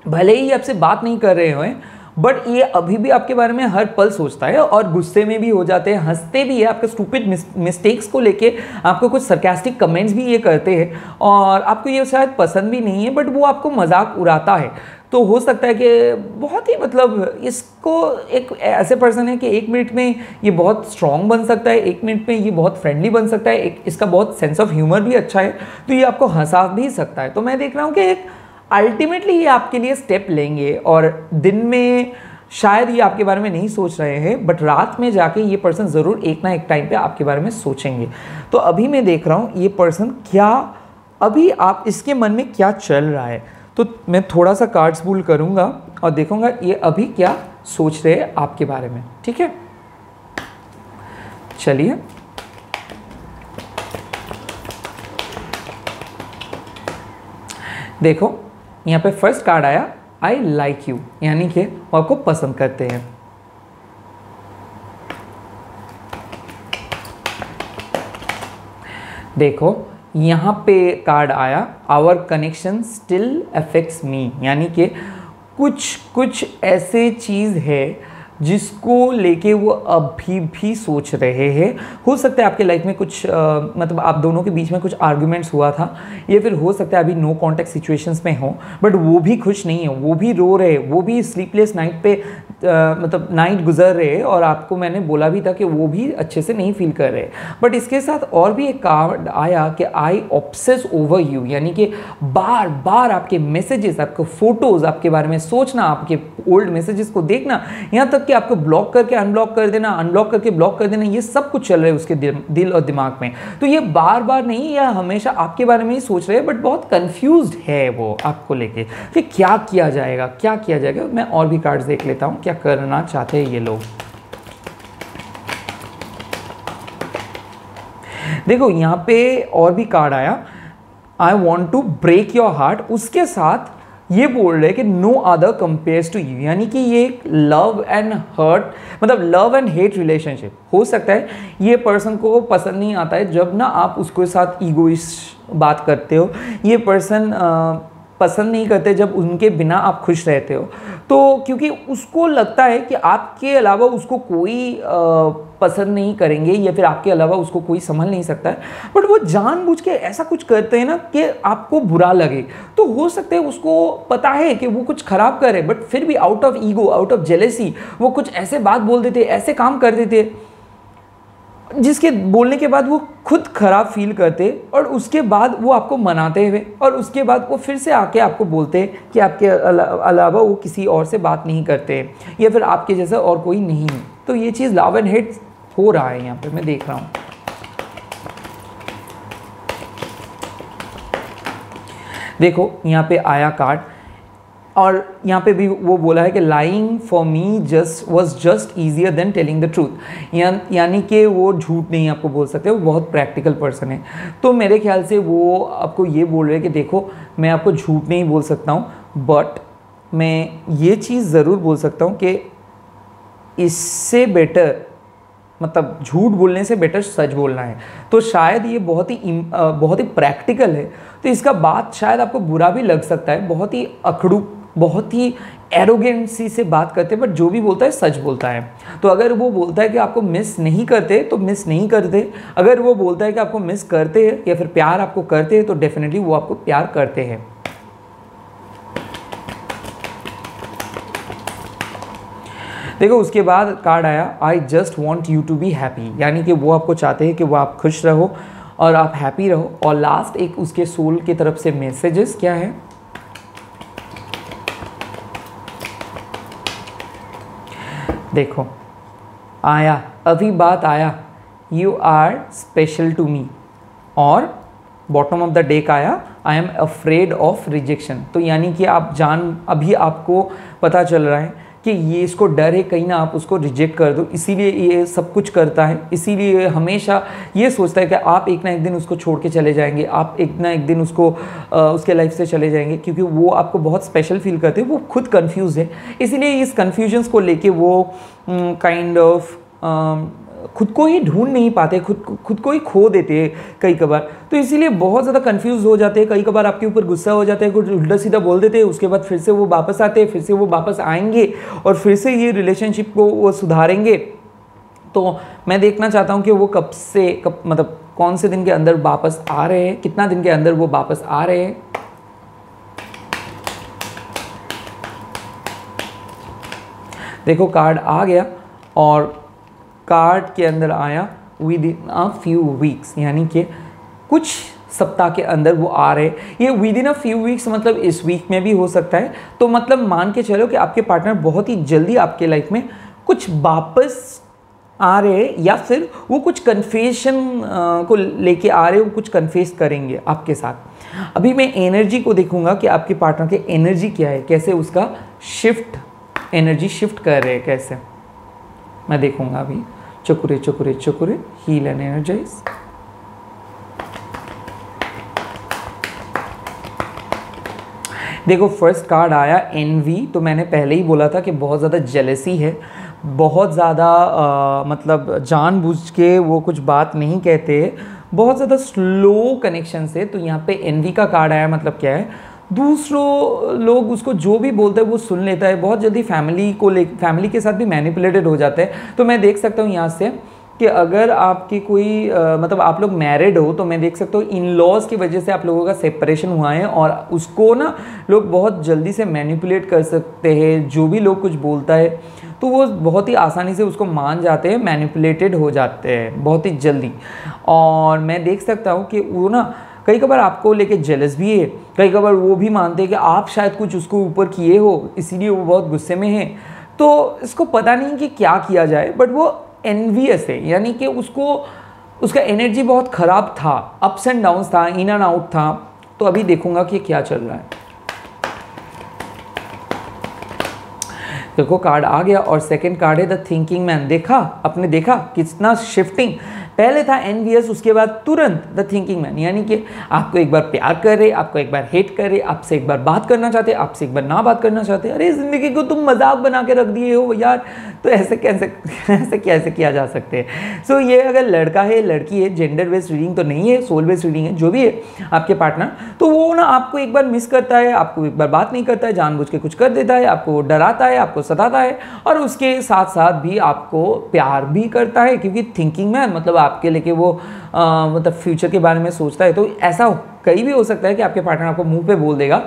भले ही आपसे बात नहीं कर रहे हो, बट ये अभी भी आपके बारे में हर पल सोचता है और गुस्से में भी हो जाते हैं, हंसते भी है आपके स्टूपिड मिस्टेक्स को लेके। आपको कुछ सरकास्टिक कमेंट्स भी ये करते हैं और आपको ये शायद पसंद भी नहीं है, बट वो आपको मजाक उड़ाता है। तो हो सकता है कि बहुत ही मतलब इसको एक ऐसे पर्सन है कि 1 मिनट में ये बहुत स्ट्रॉन्ग बन सकता है, 1 मिनट में ये बहुत फ्रेंडली बन सकता है, इसका बहुत सेंस ऑफ ह्यूमर भी अच्छा है, तो ये आपको हंसा भी सकता है। तो मैं देख रहा हूँ कि एक अल्टीमेटली ये आपके लिए स्टेप लेंगे और दिन में शायद ये आपके बारे में नहीं सोच रहे हैं, बट रात में जाके ये पर्सन ज़रूर एक ना एक टाइम पे आपके बारे में सोचेंगे। तो अभी मैं देख रहा हूँ ये पर्सन क्या, अभी आप इसके मन में क्या चल रहा है। तो मैं थोड़ा सा कार्ड्स पुल करूँगा और देखूँगा ये अभी क्या सोच रहे हैं आपके बारे में। ठीक है, चलिए देखो, यहाँ पे फर्स्ट कार्ड आया आई लाइक यू, यानी कि वो आपको पसंद करते हैं। देखो यहाँ पे कार्ड आया our connection still affects me, यानी कि कुछ ऐसे चीज़ है जिसको लेके वो अभी भी सोच रहे हैं। हो सकता है आपके लाइफ में कुछ मतलब आप दोनों के बीच में कुछ आर्ग्यूमेंट्स हुआ था, या फिर हो सकता है अभी नो कॉन्टैक्ट सिचुएशंस में हो, बट वो भी खुश नहीं है, वो भी रो रहे, वो भी स्लीपलेस नाइट पे मतलब नाइट गुजर रहे। और आपको मैंने बोला भी था कि वो भी अच्छे से नहीं फील कर रहे। बट इसके साथ और भी एक कार्ड आया कि आई ऑब्सेस ओवर यू, यानी कि बार बार आपके मैसेजेस, आपके फ़ोटोज़, आपके बारे में सोचना, आपके ओल्ड मैसेजेस को देखना, यहाँ तक कि आपको ब्लॉक करके अनब्लॉक कर देना, अनब्लॉक करके ब्लॉक कर देना, ये सब कुछ चल रहा है उसके दिल और दिमाग में। तो ये बार बार नहीं, या हमेशा आपके बारे में ही सोच रहे हैं, बट बहुत कंफ्यूज्ड है वो आपको लेके कि क्या किया जाएगा, क्या किया जाएगा। मैं और भी कार्ड्स देख लेता हूँ क्या करना चाहते हैं ये लोग। देखो यहाँ पे और भी कार्ड आया, I want to break your heart. उसके साथ ये बोल रहे हैं कि no other compares to you, यानी कि ये एक लव एंड हर्ट, मतलब लव एंड हेट रिलेशनशिप हो सकता है। ये पर्सन को पसंद नहीं आता है जब ना आप उसके साथ ईगोइस्ट बात करते हो, ये पर्सन पसंद नहीं करते जब उनके बिना आप खुश रहते हो। तो क्योंकि उसको लगता है कि आपके अलावा उसको कोई पसंद नहीं करेंगे, या फिर आपके अलावा उसको कोई संभल नहीं सकता है, बट वो जानबूझ के ऐसा कुछ करते हैं ना कि आपको बुरा लगे। तो हो सकता है उसको पता है कि वो कुछ खराब करे, बट फिर भी out of ego, out of jealousy वो कुछ ऐसे बात बोल देते, ऐसे काम कर देते जिसके बोलने के बाद वो खुद खराब फील करते, और उसके बाद वो आपको मनाते हुए, और उसके बाद वो फिर से आके आपको बोलते कि आपके अलावा वो किसी और से बात नहीं करते, या फिर आपके जैसा और कोई नहीं। तो ये चीज़ लव एंड हेट हो रहा है यहाँ पे, मैं देख रहा हूँ। देखो यहाँ पे आया कार्ड, और यहाँ पे भी वो बोला है कि lying for me was just easier than telling the truth, यानी कि वो झूठ नहीं आपको बोल सकते, वो बहुत प्रैक्टिकल पर्सन है। तो मेरे ख्याल से वो आपको ये बोल रहे हैं कि देखो मैं आपको झूठ नहीं बोल सकता हूँ, बट मैं ये चीज़ ज़रूर बोल सकता हूँ कि इससे बेटर, मतलब झूठ बोलने से बेटर सच बोलना है। तो शायद ये बहुत ही प्रैक्टिकल है, तो इसका बात शायद आपको बुरा भी लग सकता है, बहुत ही अखड़ू, बहुत ही एरोगेंसी से बात करते हैं, बट जो भी बोलता है सच बोलता है। तो अगर वो बोलता है कि आपको मिस नहीं करते तो मिस नहीं करते, अगर वो बोलता है कि आपको मिस करते हैं या फिर प्यार आपको करते हैं तो डेफिनेटली वो आपको प्यार करते हैं। देखो उसके बाद कार्ड आया, I just want you to be happy, यानी कि वो आपको चाहते हैं कि वो आप खुश रहो और आप हैप्पी रहो। और लास्ट एक उसके सोल की तरफ से मैसेजेस क्या है, देखो आया, अभी बात आया, you are special to me, और बॉटम ऑफ द डेक आया, I am afraid of rejection. तो यानी कि आप अभी आपको पता चल रहा है कि ये इसको डर है कहीं ना आप उसको रिजेक्ट कर दो, इसीलिए ये सब कुछ करता है, इसीलिए हमेशा ये सोचता है कि आप एक ना एक दिन उसको छोड़ के चले जाएंगे, आप एक ना एक दिन उसको उसके लाइफ से चले जाएंगे, क्योंकि वो आपको बहुत स्पेशल फील करते हैं। वो खुद कंफ्यूज है, इसीलिए इस कन्फ्यूजन्स को लेके वो काइंड ऑफ खुद को ही ढूंढ नहीं पाते, खुद को ही खो देते हैं कई कबार। तो इसीलिए बहुत ज़्यादा कंफ्यूज हो जाते हैं, कई कबार आपके ऊपर गुस्सा हो जाता है, कुछ उल्टा सीधा बोल देते हैं, उसके बाद फिर से वो वापस आते हैं, फिर से वो वापस आएंगे और फिर से ये रिलेशनशिप को वो सुधारेंगे। तो मैं देखना चाहता हूँ कि वो कब मतलब कौन से दिन के अंदर वापस आ रहे हैं, कितना दिन के अंदर वो वापस आ रहे हैं। देखो कार्ड आ गया, और कार्ड के अंदर आया with in a few weeks, यानी कि कुछ सप्ताह के अंदर वो आ रहे। ये with in a few weeks मतलब इस वीक में भी हो सकता है। तो मतलब मान के चलो कि आपके पार्टनर बहुत ही जल्दी आपके लाइफ में कुछ वापस आ रहे हैं, या फिर वो कुछ कन्फेशन को लेके आ रहे हैं, वो कुछ कन्फेस करेंगे आपके साथ। अभी मैं एनर्जी को देखूंगा कि आपके पार्टनर की एनर्जी क्या है, कैसे उसका एनर्जी शिफ्ट कर रहे हैं, कैसे मैं देखूंगा अभी। चुकुरे चुकुरे चुकुरे, हील एंड एनर्जाइज। देखो फर्स्ट कार्ड आया एनवी। तो मैंने पहले ही बोला था कि बहुत ज़्यादा जेलसी है, बहुत ज़्यादा मतलब जानबूझ के वो कुछ बात नहीं कहते, बहुत ज़्यादा स्लो कनेक्शन से। तो यहाँ पे एनवी का कार्ड आया, मतलब क्या है, दूसरों लोग उसको जो भी बोलते हैं वो सुन लेता है, बहुत जल्दी फैमिली के साथ भी मैनिपुलेटेड हो जाते हैं। तो मैं देख सकता हूँ यहाँ से कि अगर आपकी कोई मतलब आप लोग मैरिड हो, तो मैं देख सकता हूँ इन लॉज की वजह से आप लोगों का सेपरेशन हुआ है, और उसको ना लोग बहुत जल्दी से मैनिपुलेट कर सकते हैं। जो भी लोग कुछ बोलता है तो वो बहुत ही आसानी से उसको मान जाते हैं, मैनिपुलेटेड हो जाते हैं बहुत ही जल्दी। और मैं देख सकता हूँ कि वो ना कई कबार आपको लेके जेलस भी है, कई कबार वो भी मानते हैं कि आप शायद कुछ उसको ऊपर किए हो, इसीलिए वो बहुत गुस्से में है। तो इसको पता नहीं कि क्या किया जाए, बट वो एनवियस है, यानी कि उसका एनर्जी बहुत ख़राब था, अप्स एंड डाउन्स था, इन एंड आउट था। तो अभी देखूंगा कि क्या चल रहा है। देखो कार्ड आ गया और सेकंड कार्ड है द थिंकिंग मैन। देखा आपने, देखा कितना शिफ्टिंग, पहले था एनवियस, उसके बाद तुरंत द थिंकिंग मैन, यानी कि आपको एक बार प्यार कर रहे, आपको एक बार हेट कर रहे, आपसे एक बार बात करना चाहते, आपसे एक बार ना बात करना चाहते। अरे ज़िंदगी को तुम मजाक बना के रख दिए हो यार, तो ऐसे कैसे किया जा सकते हैं। सो ये अगर लड़का है लड़की है, जेंडर बेस्ड रीडिंग तो नहीं है, सोल बेस्ड रीडिंग है, जो भी है आपके पार्टनर, तो वो ना आपको एक बार मिस करता है, आपको एक बार बात नहीं करता है, जानबूझ के कुछ कर देता है, आपको डराता है, आपको सताता है, और उसके साथ साथ भी आपको प्यार भी करता है, क्योंकि थिंकिंग मैन मतलब आपके लेके वो मतलब फ्यूचर के बारे में सोचता है। तो ऐसा कहीं भी हो सकता है कि आपके पार्टनर आपको मुंह पे बोल देगा,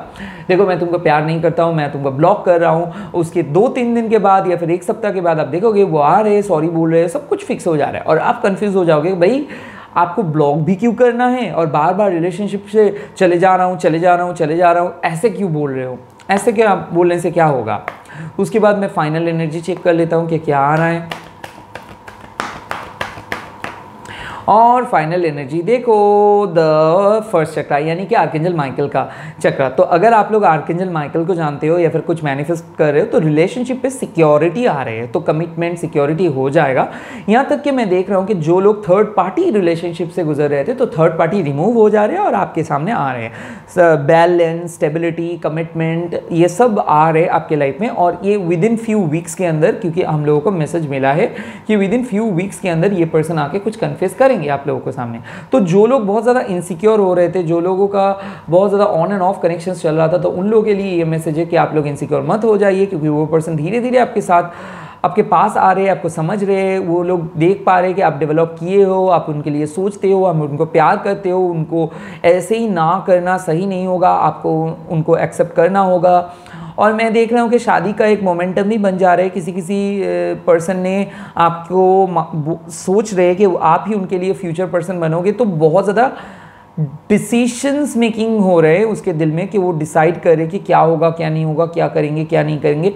देखो मैं तुमको प्यार नहीं करता हूँ, मैं तुमको ब्लॉक कर रहा हूँ। उसके 2-3 दिन के बाद या फिर 1 सप्ताह के बाद आप देखोगे वो आ रहे, सॉरी बोल रहे हैं, सब कुछ फिक्स हो जा रहा है, और आप कंफ्यूज हो जाओगे भाई आपको ब्लॉक भी क्यों करना है, और बार बार रिलेशनशिप से चले जा रहा हूँ, ऐसे क्यों बोल रहे हो, ऐसे क्या बोलने से क्या होगा। उसके बाद मैं फाइनल एनर्जी चेक कर लेता हूँ कि क्या आ रहा है, और फाइनल एनर्जी देखो द फर्स्ट चक्रा, यानी कि आर्कएंजल माइकल का चक्रा। तो अगर आप लोग आर्कएंजल माइकल को जानते हो या फिर कुछ मैनिफेस्ट कर रहे हो, तो रिलेशनशिप पे सिक्योरिटी आ रही है, तो कमिटमेंट सिक्योरिटी हो जाएगा। यहाँ तक कि मैं देख रहा हूँ कि जो लोग थर्ड पार्टी रिलेशनशिप से गुजर रहे थे, तो थर्ड पार्टी रिमूव हो जा रहे हैं और आपके सामने आ रहे हैं। बैलेंस, स्टेबिलिटी, कमिटमेंट, ये सब आ रहे हैं आपके लाइफ में, और ये विद इन फ्यू वीक्स के अंदर, क्योंकि हम लोगों को मैसेज मिला है कि विद इन फ्यू वीक्स के अंदर ये पर्सन आके कुछ कन्फेस करेंगे आप लोगों को सामने। तो जो लोग बहुत ज़्यादा इनसिक्योर हो रहे थे, जो लोगों का बहुत ज़्यादा ऑन एंड ऑफ कनेक्शन चल रहा था, तो उन लोगों के लिए ये मैसेज है कि आप लोग इनसिक्योर मत हो जाइए, क्योंकि वो पर्सन धीरे धीरे आपके साथ, आपके पास आ रहे हैं, आपको समझ रहे हैं, वो लोग देख पा रहे हैं कि आप डेवलप किए हो, आप उनके लिए सोचते हो, आप उनको प्यार करते हो, उनको ऐसे ही ना करना सही नहीं होगा, आपको उनको एक्सेप्ट करना होगा। और मैं देख रहा हूँ कि शादी का एक मोमेंटम भी बन जा रहा है, किसी पर्सन ने आपको सोच रहे हैं कि आप ही उनके लिए फ्यूचर पर्सन बनोगे, तो बहुत ज़्यादा डिसीशंस मेकिंग हो रहे हैं उसके दिल में, कि वो डिसाइड करे कि क्या होगा क्या नहीं होगा, क्या करेंगे क्या नहीं करेंगे।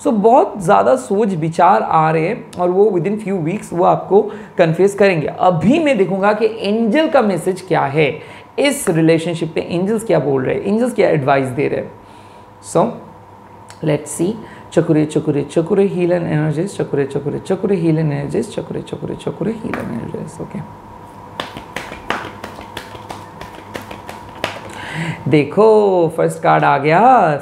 सो बहुत ज़्यादा सोच विचार आ रहे हैं, और वो विद इन फ्यू वीक्स वो आपको कन्फेस करेंगे। अभी मैं देखूंगा कि एंजल का मैसेज क्या है इस रिलेशनशिप पे, एंजल्स क्या बोल रहे हैं, एंजल्स क्या एडवाइस दे रहे हैं। सो let's see. Chakure heal and energies, chakure heal and energies, chakure heal and energies. Okay. देखो फर्स्ट कार्ड आ गया,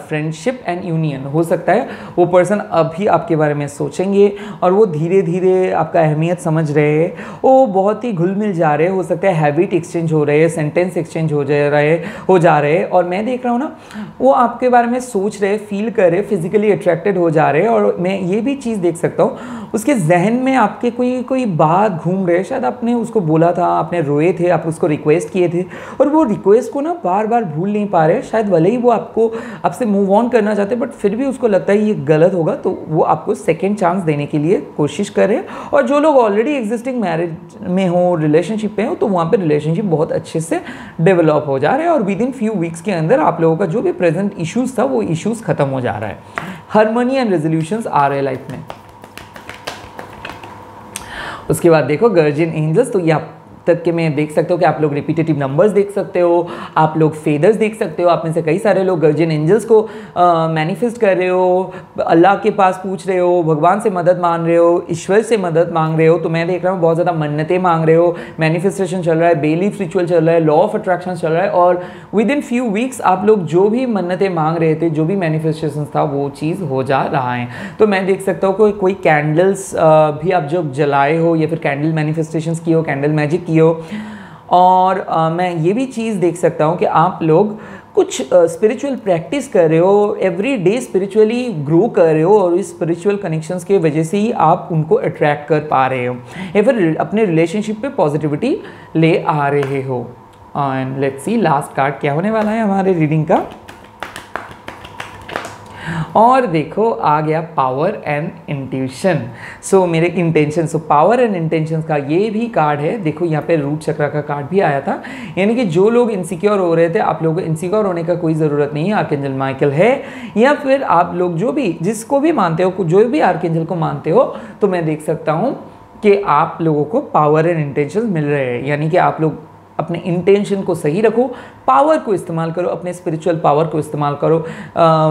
फ्रेंडशिप एंड यूनियन। हो सकता है वो पर्सन अभी आपके बारे में सोचेंगे और वो धीरे धीरे आपका अहमियत समझ रहे हैं, वो बहुत ही घुल मिल जा रहे हैं। हो सकता है हैबिट एक्सचेंज हो रहे हैं, सेंटेंस एक्सचेंज हो जा रहे हैं। और मैं देख रहा हूँ ना, वो आपके बारे में सोच रहे, फील कर रहे, फिजिकली अट्रैक्टेड हो जा रहे हैं। और मैं ये भी चीज़ देख सकता हूँ उसके जहन में आपके कोई बात घूम रहे, शायद आपने उसको बोला था, आपने रोए थे, आप उसको रिक्वेस्ट किए थे, और वो रिक्वेस्ट को ना बार बार भूल नहीं पा रहे। शायद भले ही वो आपसे मूव ऑन करना चाहते, बट फिर भी उसको लगता है ये गलत होगा, तो वो आपको सेकेंड चांस देने के लिए कोशिश कर रहे हैं। और जो लोग ऑलरेडी एग्जिस्टिंग मैरिज में हो, रिलेशनशिप में हो, तो वहाँ पे रिलेशनशिप बहुत अच्छे से डेवलप हो जा रहे हैं। और विद इन फ्यू वीक्स के अंदर आप लोगों का जो भी प्रेजेंट इश्यूज था, वो इश्यूज खत्म हो जा रहा है। हार्मनी एंड रेजोल्यूशंस आ रहे हैं लाइफ में। उसके बाद देखो गार्जियन एंजल्स, तो ये आप तक के मैं देख सकते हो कि आप लोग रिपीटेटिव नंबर्स देख सकते हो, आप लोग फेदर्स देख सकते हो। आप में से कई सारे लोग गार्जियन एंजल्स को मैनिफेस्ट कर रहे हो, अल्लाह के पास पूछ रहे हो, भगवान से मदद मांग रहे हो, ईश्वर से मदद मांग रहे हो। तो मैं देख रहा हूँ बहुत ज़्यादा मन्नतें मांग रहे हो, मैनिफेस्टेशन चल रहा है, बेलीफ रिचुअल चल रहा है, लॉ ऑफ अट्रैक्शन चल रहा है। और विद इन फ्यू वीक्स आप लोग जो भी मन्नतें मांग रहे थे, जो भी मैनिफेस्टेशन था, वो चीज़ हो जा रहा है। तो मैं देख सकता हूँ कोई कैंडल्स भी आप जो जलाए हो, या फिर कैंडल मैनिफेस्टेशंस की हो, कैंडल मैजिक की हो। और मैं ये भी चीज़ देख सकता हूँ कि आप लोग कुछ स्पिरिचुअल प्रैक्टिस कर रहे हो, एवरी डे स्पिरिचुअली ग्रो कर रहे हो, और इस स्पिरिचुअल कनेक्शंस के वजह से ही आप उनको अट्रैक्ट कर पा रहे हो, या फिर अपने रिलेशनशिप पे पॉजिटिविटी ले आ रहे हो। And let's see last card क्या होने वाला है हमारे रीडिंग का। और देखो आ गया पावर एंड इंट्यूशन। सो मेरे intention, so power and intention का ये भी कार्ड है। देखो यहाँ पे रूट चक्र का कार्ड भी आया था, यानी कि जो लोग इनसिक्योर हो रहे थे, आप लोगों को इनसिक्योर होने का कोई ज़रूरत नहीं है। आर्कएंजल माइकल है, या फिर आप लोग जो भी जिसको भी मानते हो, जो भी आर्कएंजल को मानते हो, तो मैं देख सकता हूँ कि आप लोगों को पावर एंड इंटेंशन मिल रहे हैं। यानी कि आप लोग अपने इंटेंशन को सही रखो, पावर को इस्तेमाल करो, अपने स्पिरिचुअल पावर को इस्तेमाल करो।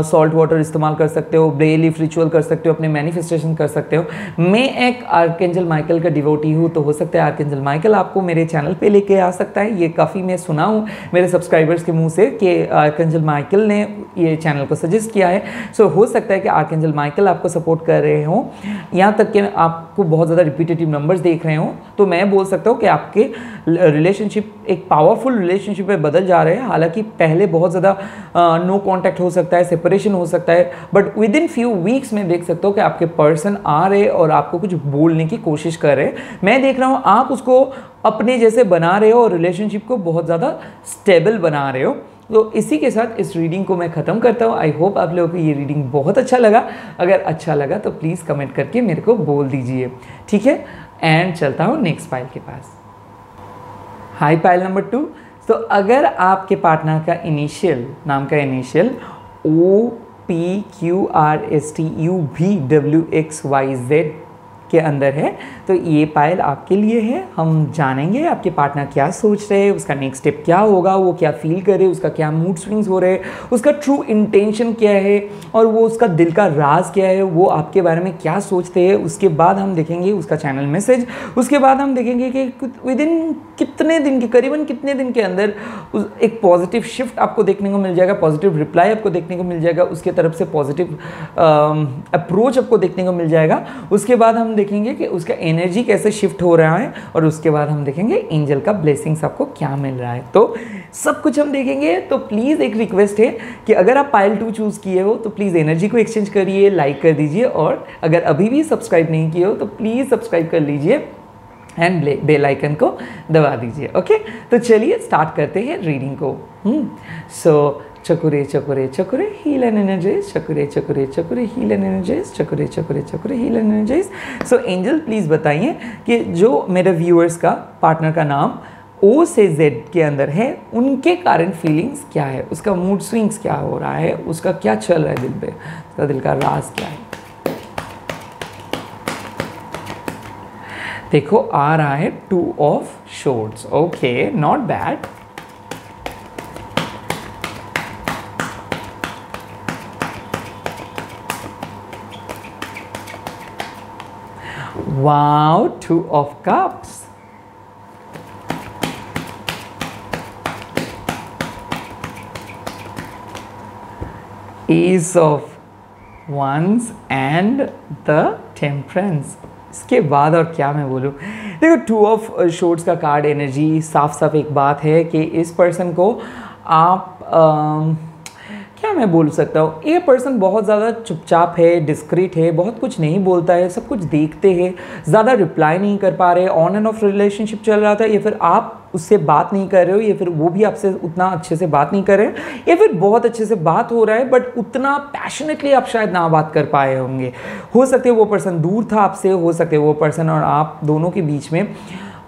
सॉल्ट वाटर इस्तेमाल कर सकते हो, ब्रेल लीफ रिचुअल कर सकते हो, अपने मैनिफेस्टेशन कर सकते हो। मैं एक आर्कएंजल माइकल का डिवोटी हूँ, तो हो सकता है आर्कएंजल माइकल आपको मेरे चैनल पे लेके आ सकता है। ये काफ़ी मैं सुना हूँ मेरे सब्सक्राइबर्स के मुंह से कि आर्कएंजल माइकल ने ये चैनल को सजेस्ट किया है। सो हो सकता है कि आर्कएंजल माइकल आपको सपोर्ट कर रहे हों, यहाँ तक कि आपको बहुत ज़्यादा रिपीटेटिव नंबर्स देख रहे हों, तो मैं बोल सकता हूँ कि आपके रिलेशनशिप एक पावरफुल रिलेशनशिप में बदल जा रहे हैं। हालांकि पहले बहुत ज़्यादा नो कांटेक्ट हो सकता है, सेपरेशन हो सकता है, but with in few weeks में देख सकते हो कि आपके पर्सन आ रहे और आपको कुछ बोलने की कोशिश कर रहे हैं। मैं देख रहा हूँ आप उसको अपने जैसे बना रहे हो और रिलेशनशिप को बहुत ज़्यादा स्टेबल बना रहे हो। तो इसी के साथ इस रीडिंग को मैं ख़त्म करता हूँ। आई होप आप लोगों को ये रीडिंग बहुत अच्छा लगा। अगर अच्छा लगा तो प्लीज़ कमेंट करके मेरे को बोल दीजिए, ठीक है। एंड चलता हूँ नेक्स्ट पाइल के पास। High pile number 2। तो अगर आपके पार्टनर का इनिशियल, नाम का इनिशियल OPQRSTUVWXYZ के अंदर है, तो ये पाइल आपके लिए है। हम जानेंगे आपके पार्टनर क्या सोच रहे हैं, उसका नेक्स्ट स्टेप क्या होगा, वो क्या फील करे, उसका क्या मूड स्विंग्स हो रहे हैं, उसका ट्रू इंटेंशन क्या है, और वो उसका दिल का राज क्या है, वो आपके बारे में क्या सोचते हैं। उसके बाद हम देखेंगे उसका चैनल मैसेज। उसके बाद हम देखेंगे कि विद इन कितने दिन के, करीबन कितने दिन के अंदर एक पॉजिटिव शिफ्ट आपको देखने को मिल जाएगा, पॉजिटिव रिप्लाई आपको देखने को मिल जाएगा, उसके तरफ से पॉजिटिव अप्रोच आपको देखने को मिल जाएगा। उसके बाद हम देखेंगे कि उसका एनर्जी कैसे शिफ्ट हो रहा है, और उसके बाद हम देखेंगे एंजल का ब्लेसिंग्स आपको क्या मिल रहा है। तो सब कुछ हम देखेंगे। तो प्लीज़ एक रिक्वेस्ट है कि अगर आप पाइल 2 चूज़ किए हो तो प्लीज़ एनर्जी को एक्सचेंज करिए, लाइक कर दीजिए, और अगर अभी भी सब्सक्राइब नहीं किए हो तो प्लीज़ सब्सक्राइब कर लीजिए एंड बेल आइकन को दबा दीजिए। ओके, तो चलिए स्टार्ट करते हैं रीडिंग को। सो चकुरे चकुरे चकुरे हील एंड एनर्जाइज, चकुरे चकुरे चकुरे हील एंड एनर्जाइज, चकुरे चकुरे चकुरे heal and energise. So angel please बताइए कि जो मेरे व्यूअर्स का पार्टनर का नाम O से Z के अंदर है, उनके करंट फीलिंग्स क्या है, उसका मूड स्विंग्स क्या हो रहा है, उसका क्या चल रहा है दिल पे, उसका दिल का राज क्या है। देखो आ रहा है 2 of shorts. Okay, not bad. Wow, 2 of cups. Ace of Wands and the Temperance. इसके बाद और क्या मैं बोलूँ। देखो 2 ऑफ शॉर्ट्स का कार्ड एनर्जी साफ साफ एक बात है कि इस पर्सन को आप क्या मैं बोल सकता हूँ, ये पर्सन बहुत ज़्यादा चुपचाप है, डिस्क्रीट है, बहुत कुछ नहीं बोलता है, सब कुछ देखते हैं, ज़्यादा रिप्लाई नहीं कर पा रहे। ऑन एंड ऑफ रिलेशनशिप चल रहा था, या फिर आप उससे बात नहीं कर रहे हो, या फिर वो भी आपसे उतना अच्छे से बात नहीं कर रहे, या फिर बहुत अच्छे से बात हो रहा है बट उतना पैशनेटली आप शायद ना बात कर पाए होंगे। हो सकते है वो पर्सन दूर था आपसे, हो सकते है वो पर्सन और आप दोनों के बीच में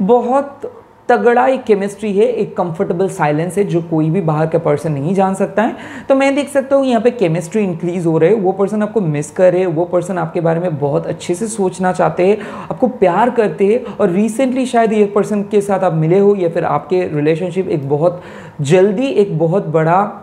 बहुत तगड़ा एक केमिस्ट्री है, एक कंफर्टेबल साइलेंस है जो कोई भी बाहर का पर्सन नहीं जान सकता है। तो मैं देख सकता हूँ यहाँ पे केमिस्ट्री इंक्रीज हो रहे है, वो पर्सन आपको मिस कर रहे, वो पर्सन आपके बारे में बहुत अच्छे से सोचना चाहते हैं, आपको प्यार करते हैं, और रिसेंटली शायद ये पर्सन के साथ आप मिले हो, या फिर आपके रिलेशनशिप एक बहुत जल्दी एक बहुत बड़ा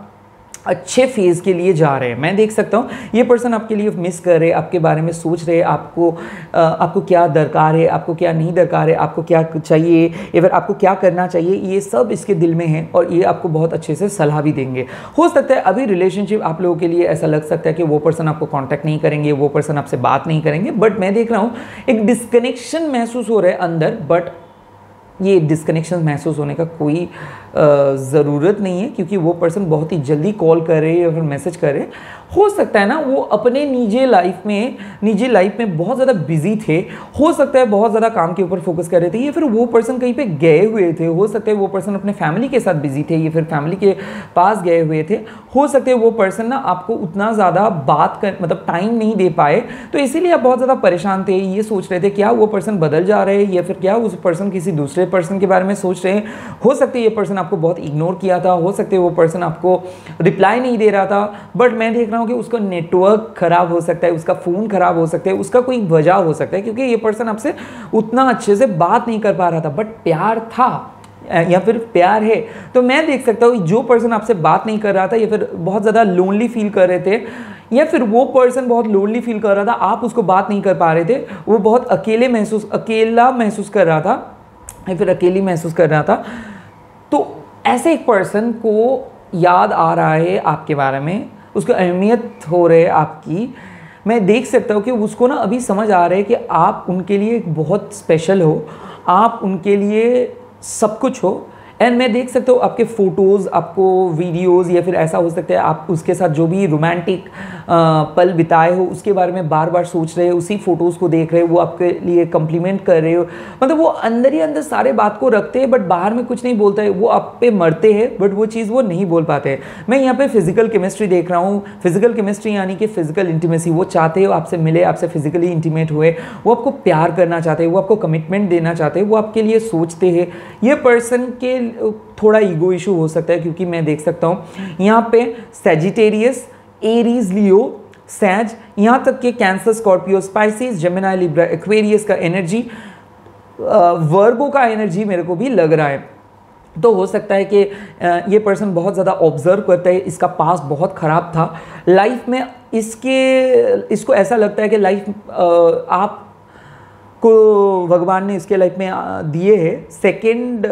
अच्छे फेज़ के लिए जा रहे हैं। मैं देख सकता हूँ ये पर्सन आपके लिए मिस कर रहे, आपके बारे में सोच रहे, आपको क्या दरकार है, आपको क्या नहीं दरकार है, आपको क्या चाहिए, या फिर आपको क्या करना चाहिए, ये सब इसके दिल में है, और ये आपको बहुत अच्छे से सलाह भी देंगे। हो सकता है अभी रिलेशनशिप आप लोगों के लिए ऐसा लग सकता है कि वो पर्सन आपको कॉन्टैक्ट नहीं करेंगे, वो पर्सन आपसे बात नहीं करेंगे, बट मैं देख रहा हूँ एक डिस्कनेक्शन महसूस हो रहा है अंदर, बट ये डिस्कनेक्शन महसूस होने का कोई ज़रूरत नहीं है, क्योंकि वो पर्सन बहुत ही जल्दी कॉल करे या फिर मैसेज करे। हो सकता है ना वो अपने निजी लाइफ में बहुत ज़्यादा बिजी थे, हो सकता है बहुत ज़्यादा काम के ऊपर फोकस कर रहे थे, या फिर वो पर्सन कहीं पे गए हुए थे, हो सकता है वो पर्सन अपने फैमिली के साथ बिजी थे या फिर फैमिली के पास गए हुए थे, हो सकता है वो पर्सन ना आपको उतना ज़्यादा मतलब टाइम नहीं दे पाए, तो इसीलिए आप बहुत ज़्यादा परेशान थे, ये सोच रहे थे क्या वो पर्सन बदल जा रहे हैं या फिर क्या उस पर्सन किसी दूसरे पर्सन के बारे में सोच रहे हैं। हो सकता है ये पर्सन आपको बहुत इग्नोर किया था, हो सकता है वो पर्सन आपको रिप्लाई नहीं दे रहा था, बट मैं देख रहा हूँ कि उसका नेटवर्क खराब हो सकता है, उसका फ़ोन खराब हो सकता है, उसका कोई वजह हो सकता है, क्योंकि ये पर्सन आपसे उतना अच्छे से बात नहीं कर पा रहा था, बट प्यार था या फिर प्यार है। तो मैं देख सकता हूँ जो पर्सन आपसे बात नहीं कर रहा था या फिर बहुत ज़्यादा लोनली फील कर रहे थे, या फिर वो पर्सन बहुत लोनली फील कर रहा था, आप उसको बात नहीं कर पा रहे थे, वो बहुत अकेला महसूस कर रहा था या फिर अकेली महसूस कर रहा था, तो ऐसे एक पर्सन को याद आ रहा है आपके बारे में, उसको अहमियत हो रही है आपकी। मैं देख सकता हूँ कि उसको ना अभी समझ आ रहा है कि आप उनके लिए बहुत स्पेशल हो, आप उनके लिए सब कुछ हो। एंड मैं देख सकता हूँ आपके फ़ोटोज़, आपको वीडियोज़, या फिर ऐसा हो सकता है आप उसके साथ जो भी रोमांटिक पल बिताए हो उसके बारे में बार बार सोच रहे हो, उसी फ़ोटोज़ को देख रहे हो, वो आपके लिए कम्प्लीमेंट कर रहे हो, मतलब वो अंदर ही अंदर सारे बात को रखते हैं बट बाहर में कुछ नहीं बोलता है, वो आप पे मरते हैं बट वो चीज़ वो नहीं बोल पाते हैं। मैं यहाँ पे फिजिकल केमिस्ट्री देख रहा हूँ, फिजिकल केमिस्ट्री यानी कि फिजिकल इंटीमेसी, वो चाहते हो आपसे मिले, आपसे फिजिकली इंटीमेट हुए, वो आपको प्यार करना चाहते हैं, वो आपको कमिटमेंट देना चाहते हैं, वो आपके लिए सोचते हैं। ये पर्सन के थोड़ा ईगो इशू हो सकता है, क्योंकि मैं देख सकता हूँ यहाँ पे सैजिटेरियस, एरीज, लियो, सैज, यहाँ तक कि Cancer, Scorpio, Pisces, Gemini, Libra, Aquarius का एनर्जी, वर्गो का एनर्जी मेरे को भी लग रहा है। तो हो सकता है कि ये पर्सन बहुत ज़्यादा ऑब्जर्व करता है, इसका पास बहुत ख़राब था लाइफ में, इसको ऐसा लगता है कि लाइफ आप को भगवान ने इसके लाइफ में दिए है सेकेंड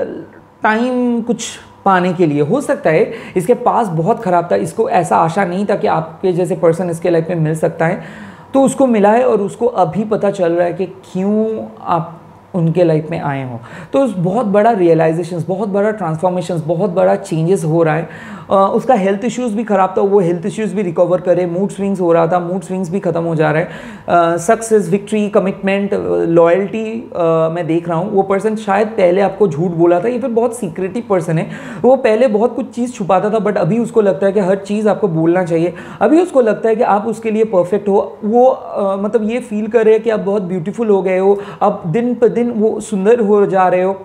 टाइम कुछ पाने के लिए। हो सकता है इसके पास बहुत ख़राब था, इसको ऐसा आशा नहीं था कि आपके जैसे पर्सन इसके लाइफ में मिल सकता है, तो उसको मिला है और उसको अभी पता चल रहा है कि क्यों आप उनके लाइफ में आए हों। तो बहुत बड़ा रियलाइजेशंस, बहुत बड़ा ट्रांसफॉर्मेशंस, बहुत बड़ा चेंजेस हो रहा है। उसका हेल्थ इश्यूज़ भी ख़राब था, वो हेल्थ इश्यूज़ भी रिकवर करे, मूड स्विंग्स हो रहा था, मूड स्विंग्स भी ख़त्म हो जा रहा है। सक्सेस, विक्ट्री, कमिटमेंट, लॉयल्टी मैं देख रहा हूँ। वो पर्सन शायद पहले आपको झूठ बोला था, ये फिर बहुत सीक्रेटिव पर्सन है, वो पहले बहुत कुछ चीज़ छुपाता था बट अभी उसको लगता है कि हर चीज़ आपको बोलना चाहिए। अभी उसको लगता है कि आप उसके लिए परफेक्ट हो, वो मतलब ये फील कर रहे हैं कि आप बहुत ब्यूटीफुल हो गए हो, आप दिन पर दिन वो सुंदर हो जा रहे हो,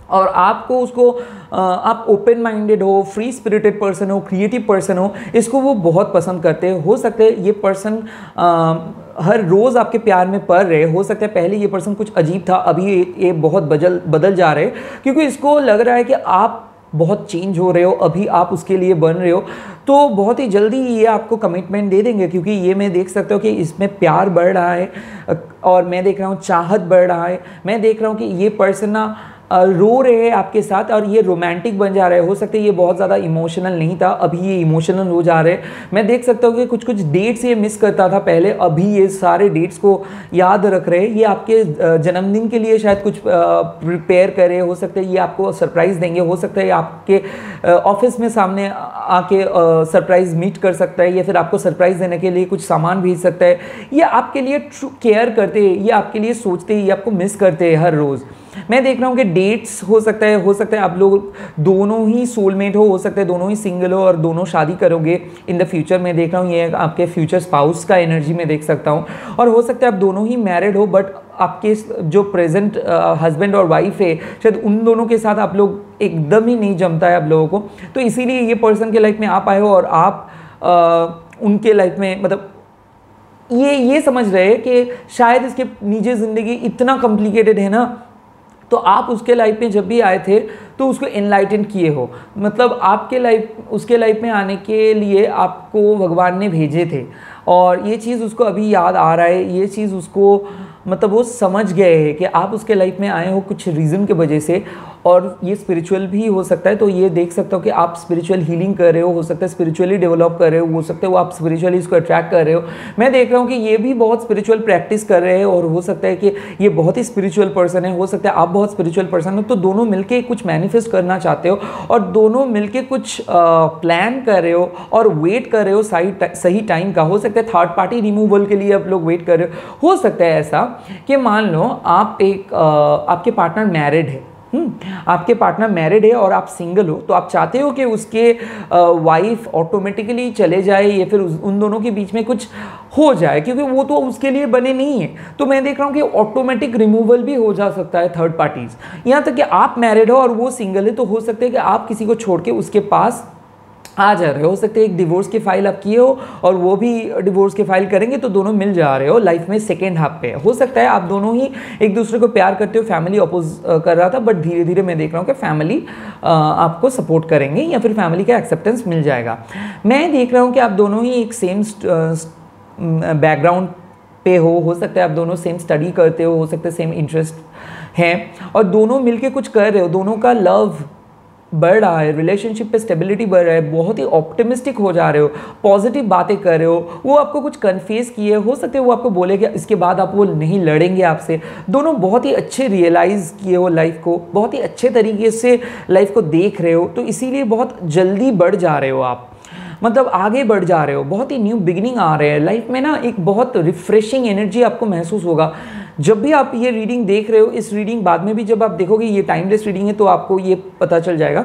और आपको उसको आप ओपन माइंडेड हो, फ्री स्पिरिटेड पर्सन हो, क्रिएटिव पर्सन हो, इसको वो बहुत पसंद करते हैं। हो सकता है ये पर्सन हर रोज़ आपके प्यार में पड़ रहे, हो सकता है पहले ये पर्सन कुछ अजीब था, अभी ये बहुत बदल जा रहे, क्योंकि इसको लग रहा है कि आप बहुत चेंज हो रहे हो, अभी आप उसके लिए बन रहे हो, तो बहुत ही जल्दी ये आपको कमिटमेंट दे देंगे, क्योंकि ये मैं देख सकता हूँ कि इसमें प्यार बढ़ रहा है और मैं देख रहा हूँ चाहत बढ़ रहा है। मैं देख रहा हूँ कि ये पर्सन ना रो रहे हैं आपके साथ और ये रोमांटिक बन जा रहा है। हो सकता है ये बहुत ज़्यादा इमोशनल नहीं था, अभी ये इमोशनल हो जा रहे हैं। मैं देख सकता हूँ कि कुछ कुछ डेट्स ये मिस करता था पहले, अभी ये सारे डेट्स को याद रख रहे हैं। ये आपके जन्मदिन के लिए शायद कुछ प्रिपेयर करे, हो सकता है ये आपको सरप्राइज़ देंगे, हो सकता है आपके ऑफिस में सामने आके सरप्राइज़ मीट कर सकता है, या फिर आपको सरप्राइज़ देने के लिए कुछ सामान भेज सकता है। ये आपके लिए केयर करते हैं, ये आपके लिए सोचते हैं, ये आपको मिस करते हैं हर रोज़। मैं देख रहा हूँ कि डेट्स हो सकता है आप लोग दोनों ही सोलमेट हो सकता है दोनों ही सिंगल हो और दोनों शादी करोगे इन द फ्यूचर। मैं देख रहा हूँ ये आपके फ्यूचर स्पाउस का एनर्जी में देख सकता हूँ, और हो सकता है आप दोनों ही मैरिड हो, बट आपके जो प्रेजेंट हस्बैंड और वाइफ है शायद उन दोनों के साथ आप लोग एकदम ही नहीं जमता है आप लोगों को, तो इसीलिए ये पर्सन के लाइफ में आप आए हो और आप उनके लाइफ में मतलब ये समझ रहे हैं कि शायद इसके निजी ज़िंदगी इतना कॉम्प्लिकेटेड है ना, तो आप उसके लाइफ में जब भी आए थे तो उसको एनलाइटन किए हो, मतलब उसके लाइफ में आने के लिए आपको भगवान ने भेजे थे, और ये चीज़ उसको अभी याद आ रहा है। ये चीज़ उसको मतलब वो समझ गए हैं कि आप उसके लाइफ में आए हो कुछ रीज़न के वजह से, और ये स्पिरिचुअल भी हो सकता है, तो ये देख सकते हो कि आप स्पिरिचुअल हीलिंग कर रहे हो सकता है स्पिरिचुअली डेवलप कर रहे हो सकता है वो आप स्पिरिचुअली इसको अट्रैक्ट कर रहे हो। मैं देख रहा हूँ कि ये भी बहुत स्पिरिचुअल प्रैक्टिस कर रहे हैं और हो सकता है कि ये बहुत ही स्पिरिचुअल पर्सन है, हो सकता है आप बहुत स्पिरिचुअल पर्सन हो। तो दोनों मिलके कुछ मैनिफेस्ट करना चाहते हो और दोनों मिलके कुछ प्लान कर रहे हो और वेट कर रहे हो सही टाइम का। हो सकता है थर्ड पार्टी रिमूवल के लिए आप लोग वेट कर रहे हो सकता है ऐसा कि मान लो आप आपके पार्टनर मैरिड है, आपके पार्टनर मैरिड है और आप सिंगल हो, तो आप चाहते हो कि उसके वाइफ ऑटोमेटिकली चले जाए या फिर उन दोनों के बीच में कुछ हो जाए, क्योंकि वो तो उसके लिए बने नहीं है। तो मैं देख रहा हूँ कि ऑटोमेटिक रिमूवल भी हो जा सकता है थर्ड पार्टीज। यहाँ तक कि आप मैरिड हो और वो सिंगल है, तो हो सकता है कि आप किसी को छोड़ के उसके पास आ जा रहे हो सकते हैं एक डिवोर्स की फाइल आप किए हो और वो भी डिवोर्स की फाइल करेंगे, तो दोनों मिल जा रहे हो लाइफ में सेकेंड हाफ पे। हो सकता है आप दोनों ही एक दूसरे को प्यार करते हो, फैमिली अपोज कर रहा था, बट धीरे धीरे मैं देख रहा हूँ कि फैमिली आपको सपोर्ट करेंगे या फिर फैमिली का एक्सेप्टेंस मिल जाएगा। मैं देख रहा हूँ कि आप दोनों ही एक सेम बैकग्राउंड पे हो सकता है आप दोनों सेम स्टडी करते हो सकता है सेम इंटरेस्ट हैं और दोनों मिलके कुछ कर रहे हो, दोनों का लव बढ़ रहा है, रिलेशनशिप पे स्टेबिलिटी बढ़ रहा है, बहुत ही ऑप्टिमिस्टिक हो जा रहे हो, पॉजिटिव बातें कर रहे हो। वो आपको कुछ कन्फेस किए, हो सकते है वो आपको बोले कि इसके बाद आप वो नहीं लड़ेंगे आपसे। दोनों बहुत ही अच्छे रियलाइज़ किए हो लाइफ को, बहुत ही अच्छे तरीके से लाइफ को देख रहे हो, तो इसीलिए बहुत जल्दी बढ़ जा रहे हो आप, मतलब आगे बढ़ जा रहे हो, बहुत ही न्यू बिगिनिंग आ रहे हैं लाइफ में ना। एक बहुत रिफ्रेशिंग एनर्जी आपको महसूस होगा जब भी आप ये रीडिंग देख रहे हो। इस रीडिंग बाद में भी जब आप देखोगे, ये टाइमलेस रीडिंग है, तो आपको ये पता चल जाएगा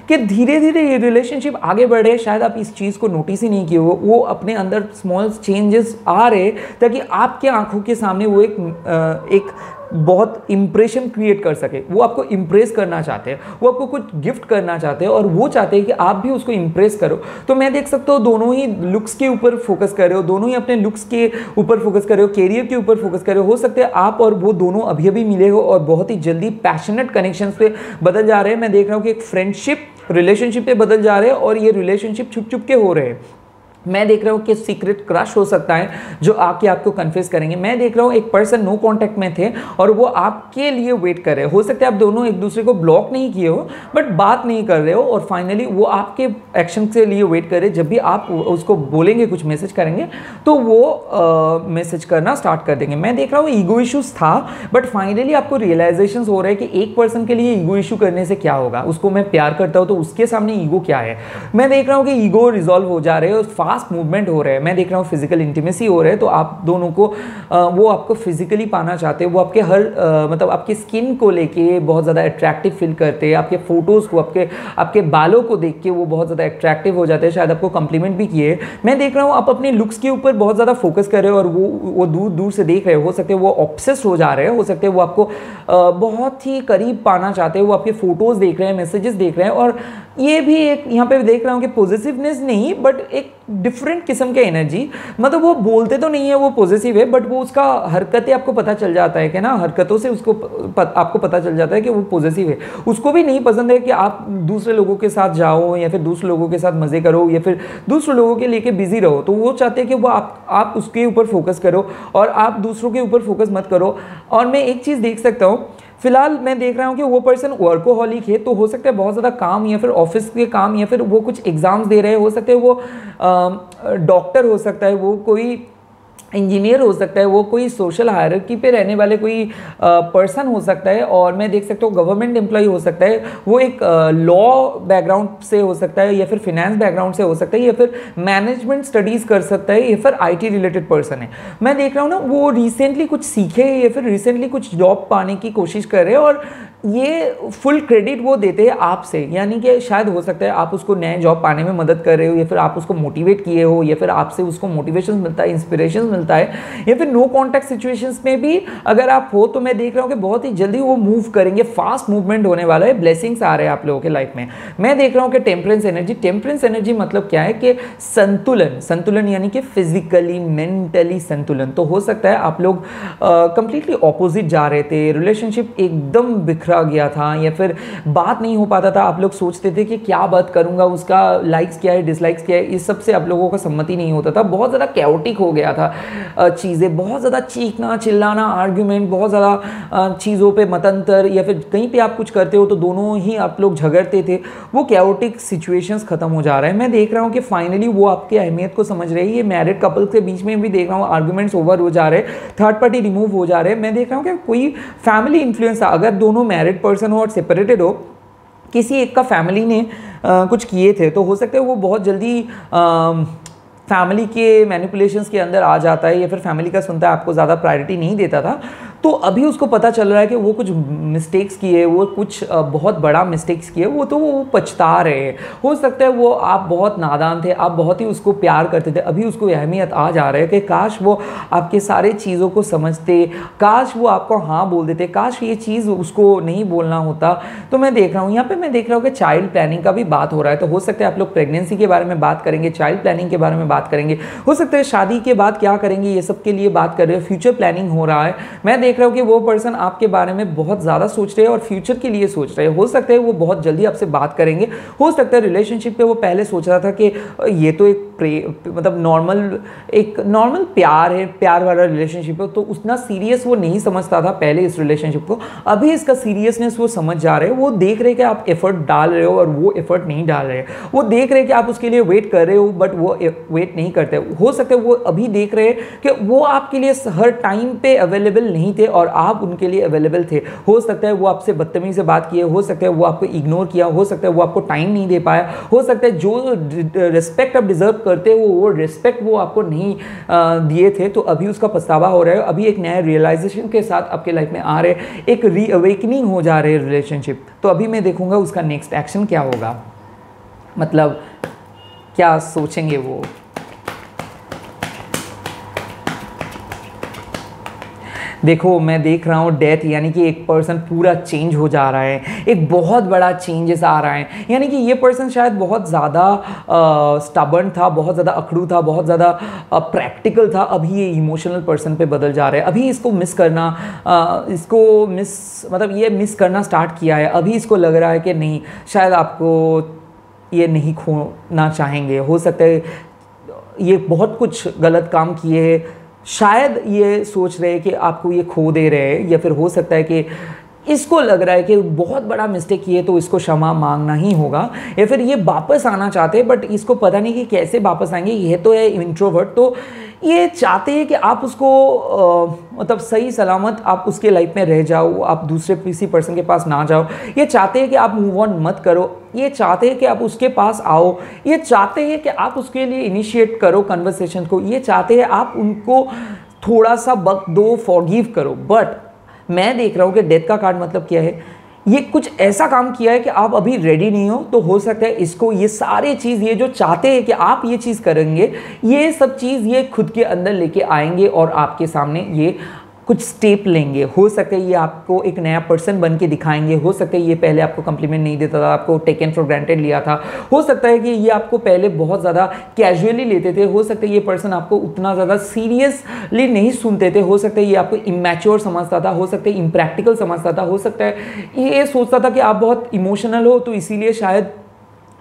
कि धीरे धीरे ये रिलेशनशिप आगे बढ़ रहे हैं। शायद आप इस चीज़ को नोटिस ही नहीं किए हो, वो अपने अंदर स्मॉल चेंजेस आ रहे ताकि आपके आंखों के सामने वो एक बहुत इंप्रेशन क्रिएट कर सके। वो आपको इंप्रेस करना चाहते हैं, वो आपको कुछ गिफ्ट करना चाहते हैं और वो चाहते हैं कि आप भी उसको इंप्रेस करो। तो मैं देख सकता हूँ दोनों ही लुक्स के ऊपर फोकस कर रहे हो, दोनों ही अपने लुक्स के ऊपर फोकस कर रहे हो, कैरियर के ऊपर फोकस कर रहे हो सकता है आप और वो दोनों अभी अभी मिले हो और बहुत ही जल्दी पैशनेट कनेक्शंस पे बदल जा रहे हैं। मैं देख रहा हूँ कि एक फ्रेंडशिप रिलेशनशिप पे बदल जा रहे हैं और ये रिलेशनशिप छुप छुप के हो रहे हैं। मैं देख रहा हूँ कि सीक्रेट क्रश हो सकता है जो आके आपको कन्फेस करेंगे। मैं देख रहा हूँ एक पर्सन नो कांटेक्ट में थे और वो आपके लिए वेट कर रहे हो सकता है आप दोनों एक दूसरे को ब्लॉक नहीं किए हो बट बात नहीं कर रहे हो और फाइनली वो आपके एक्शन के लिए वेट कर रहे। जब भी आप उसको बोलेंगे कुछ मैसेज करेंगे तो वो मैसेज करना स्टार्ट कर देंगे। मैं देख रहा हूँ ईगो इशूज था बट फाइनली आपको रियलाइजेशन हो रहा है कि एक पर्सन के लिए ईगो इशू करने से क्या होगा, उसको मैं प्यार करता हूँ तो उसके सामने ईगो क्या है। मैं देख रहा हूँ कि ईगो रिजॉल्व हो जा रहे हैं और फास्ट मूवमेंट हो रहे हैं। मैं देख रहा हूँ फिजिकल इंटीमेसी हो रहे हैं, तो आप दोनों को वो आपको फिजिकली पाना चाहते हैं, वो आपके हर मतलब आपकी स्किन को लेके बहुत ज़्यादा अट्रैक्टिव फील करते हैं, आपके फोटोज़ को आपके बालों को देख के वो बहुत ज़्यादा अट्रैक्टिव हो जाते हैं, शायद आपको कॉम्प्लीमेंट भी किए। मैं देख रहा हूँ आप अपने लुक्स के ऊपर बहुत ज़्यादा फोकस कर रहे हो और वो दूर दूर से देख रहे हो सकते हैं वो ऑब्सेस्ड हो जा रहे हैं, हो सकते हैं वो आपको बहुत ही करीब पाना चाहते हैं, वो आपके फोटोज़ देख रहे हैं, मैसेजेस देख रहे हैं। और ये भी एक यहाँ पे देख रहा हूँ कि पॉजिटिवनेस नहीं बट एक डिफरेंट किस्म के एनर्जी, मतलब वो बोलते तो नहीं है वो पॉजिटिव है बट वो उसका हरकतें आपको पता चल जाता है कि ना, हरकतों से उसको आपको पता चल जाता है कि वो पॉजिटिव है। उसको भी नहीं पसंद है कि आप दूसरे लोगों के साथ जाओ या फिर दूसरे लोगों के साथ मज़े करो या फिर दूसरे लोगों के लेके बिजी रहो, तो वो चाहते हैं कि वो आप उसके ऊपर फोकस करो और आप दूसरों के ऊपर फोकस मत करो। और मैं एक चीज़ देख सकता हूँ फिलहाल, मैं देख रहा हूँ कि वो पर्सन वर्कोहॉलिक है, तो हो सकता है बहुत ज़्यादा काम या फिर ऑफिस के काम या फिर वो कुछ एग्जाम्स दे रहे हैं, हो सकते हैं वो डॉक्टर हो सकता है, वो कोई इंजीनियर हो सकता है, वो कोई सोशल हायरार्की पे रहने वाले कोई पर्सन हो सकता है। और मैं देख सकता हूँ गवर्नमेंट एम्प्लॉय हो सकता है, वो एक लॉ बैकग्राउंड से हो सकता है या फिर फिनेंस बैकग्राउंड से हो सकता है या फिर मैनेजमेंट स्टडीज़ कर सकता है या फिर आईटी रिलेटेड पर्सन है। मैं देख रहा हूँ ना वो रिसेंटली कुछ सीखे या फिर रिसेंटली कुछ जॉब पाने की कोशिश कर रहे हैं और ये फुल क्रेडिट वो देते हैं आपसे, यानी कि शायद हो सकता है आप उसको नए जॉब पाने में मदद कर रहे हो या फिर आप उसको मोटिवेट किए हो या फिर आपसे उसको मोटिवेशन मिलता है, इंस्पिरेशन मिलता है या फिर नो कॉन्टैक्ट सिचुएशंस में भी अगर आप हो तो मैं देख रहा हूँ कि बहुत ही जल्दी वो मूव करेंगे, फास्ट मूवमेंट होने वाला है, ब्लेसिंग्स आ रहे हैं आप लोगों के लाइफ में। मैं देख रहा हूँ कि टेम्परेंस एनर्जी मतलब क्या है कि संतुलन यानी कि फिजिकली मेंटली संतुलन। तो हो सकता है आप लोग कंप्लीटली ऑपोजिट जा रहे थे, रिलेशनशिप एकदम बिखरा आ गया था, या फिर बात नहीं हो पाता था, आप लोग सोचते थे कि क्या बात करूँगा, उसका लाइक्स क्या है, डिसलाइक्स क्या है, इस सब से आप लोगों का सम्मति नहीं होता था, बहुत ज़्यादा कैओटिक हो गया था चीज़ें, बहुत ज़्यादा चीखना चिल्लाना, आर्ग्यूमेंट, बहुत ज़्यादा चीज़ों पे मतंतर, या फिर कहीं पे आप कुछ करते हो तो दोनों ही आप लोग झगड़ते थे, वो कैओटिक सिचुएशंस खत्म हो जा रहा है। मैं देख रहा हूँ कि फाइनली वो आपकी अहमियत को समझ रहे हैं। ये मैरिड कपल्स के बीच में भी देख रहा हूँ आर्ग्यूमेंट्स ओवर हो जा रहे हैं, थर्ड पार्टी रिमूव हो जा रहे हैं। मैं देख रहा हूँ कि कोई फैमिली इन्फ्लुएंस था, अगर दोनों मैरिड पर्सन हो और सेपरेटेड हो, किसी एक का फैमिली ने कुछ किए थे, तो हो सकता है वो बहुत जल्दी फैमिली के मैनिपुलेशंस के अंदर आ जाता है, या फिर फैमिली का सुनता है, आपको ज़्यादा प्रायोरिटी नहीं देता था, तो अभी उसको पता चल रहा है कि वो कुछ मिस्टेक्स किए, वो कुछ बहुत बड़ा मिस्टेक्स किए, तो वो पछता रहे हैं। हो सकता है वो आप बहुत नादान थे, आप बहुत ही उसको प्यार करते थे, अभी उसको अहमियत आ जा रहा है कि काश वो आपके सारे चीज़ों को समझते, काश वो आपको हाँ बोल देते, काश ये चीज़ उसको नहीं बोलना होता। तो मैं देख रहा हूँ यहाँ पे, मैं देख रहा हूँ कि चाइल्ड प्लानिंग का भी बात हो रहा है। तो हो सकता है आप लोग प्रेगनेंसी के बारे में बात करेंगे, चाइल्ड प्लानिंग के बारे में बात करेंगे, हो सकता है शादी के बाद क्या करेंगे ये सब के लिए बात कर रहे हो, फ्यूचर प्लानिंग हो रहा है। मैं देख रहा हूँ कि वो पर्सन आपके बारे में बहुत ज़्यादा सोच रहे हैं और फ्यूचर के लिए सोच रहे हैं। हो सकता है वो बहुत जल्दी आपसे बात करेंगे, हो सकता है रिलेशनशिप पे वो पहले सोच रहा था कि ये तो एक मतलब नॉर्मल प्यार है, प्यार वाला रिलेशनशिप है, तो उतना सीरियस वो नहीं समझता था पहले इस रिलेशनशिप को। अभी इसका सीरियसनेस वो समझ जा रहे हैं, वो देख रहे हैं कि आप एफर्ट डाल रहे हो और वो एफर्ट नहीं डाल रहे हैं, वो देख रहे हैं कि आप उसके लिए वेट कर रहे हो बट वो वेट नहीं करते। हो सकता है वो अभी देख रहे हैं कि वो आपके लिए हर टाइम पे अवेलेबल नहीं थे और आप उनके लिए अवेलेबल थे। हो सकता है वो आपसे बदतमीजी से बात किए, हो सकता है वो आपको इग्नोर किया, हो सकता है वो आपको टाइम नहीं दे पाया, हो सकता है जो रिस्पेक्ट आप डिजर्व करते हो वो रिस्पेक्ट वो आपको नहीं दिए थे, तो अभी उसका पछतावा हो रहा है। अभी एक नया रियलाइजेशन के साथ आपके लाइफ में आ रहे, एक रीअवेकनिंग हो जा रही है रिलेशनशिप। तो अभी मैं देखूंगा उसका नेक्स्ट एक्शन क्या होगा, मतलब क्या सोचेंगे वो। देखो मैं देख रहा हूँ डेथ, यानी कि एक पर्सन पूरा चेंज हो जा रहा है, एक बहुत बड़ा चेंजेस आ रहा है। यानी कि ये पर्सन शायद बहुत ज़्यादा स्टबर्न था, बहुत ज़्यादा अखड़ू था, बहुत ज़्यादा प्रैक्टिकल था, अभी ये इमोशनल पर्सन पे बदल जा रहा है। अभी इसको मिस करना, मतलब ये मिस करना स्टार्ट किया है। अभी इसको लग रहा है कि नहीं, शायद आपको ये नहीं खोना चाहेंगे। हो सकता है ये बहुत कुछ गलत काम किए हैं, शायद ये सोच रहे हैं कि आपको ये खो दे रहे हैं, या फिर हो सकता है कि इसको लग रहा है कि बहुत बड़ा मिस्टेक किए तो इसको क्षमा मांगना ही होगा, या फिर ये वापस आना चाहते हैं बट इसको पता नहीं कि कैसे वापस आएंगे। ये तो है इंट्रोवर्ट, तो ये चाहते हैं कि आप उसको मतलब सही सलामत आप उसके लाइफ में रह जाओ, आप दूसरे किसी पर्सन के पास ना जाओ। ये चाहते हैं कि आप मूव ऑन मत करो, ये चाहते हैं कि आप उसके पास आओ, ये चाहते हैं कि आप उसके लिए इनिशिएट करो कन्वर्सेशन को, ये चाहते हैं आप उनको थोड़ा सा वक्त दो, फॉरगिव करो। बट मैं देख रहा हूँ कि डेथ का कार्ड मतलब क्या है, ये कुछ ऐसा काम किया है कि आप अभी रेडी नहीं हो। तो हो सकता है इसको ये सारे चीज़, ये जो चाहते हैं कि आप ये चीज़ करेंगे, ये सब चीज़ ये खुद के अंदर लेके आएंगे और आपके सामने ये कुछ स्टेप लेंगे। हो सकता है ये आपको एक नया पर्सन बन के दिखाएंगे, हो सकता है ये पहले आपको कम्प्लीमेंट नहीं देता था, आपको टेकन फॉर ग्रांटेड लिया था, हो सकता है कि ये आपको पहले बहुत ज़्यादा कैजुअली लेते थे, हो सकता है ये पर्सन आपको उतना ज़्यादा सीरियसली नहीं सुनते थे, हो सकता है ये आपको इमैच्योर समझता था, हो सकता है इम्प्रैक्टिकल समझता था, हो सकता है ये सोचता था कि आप बहुत इमोशनल हो, तो इसीलिए शायद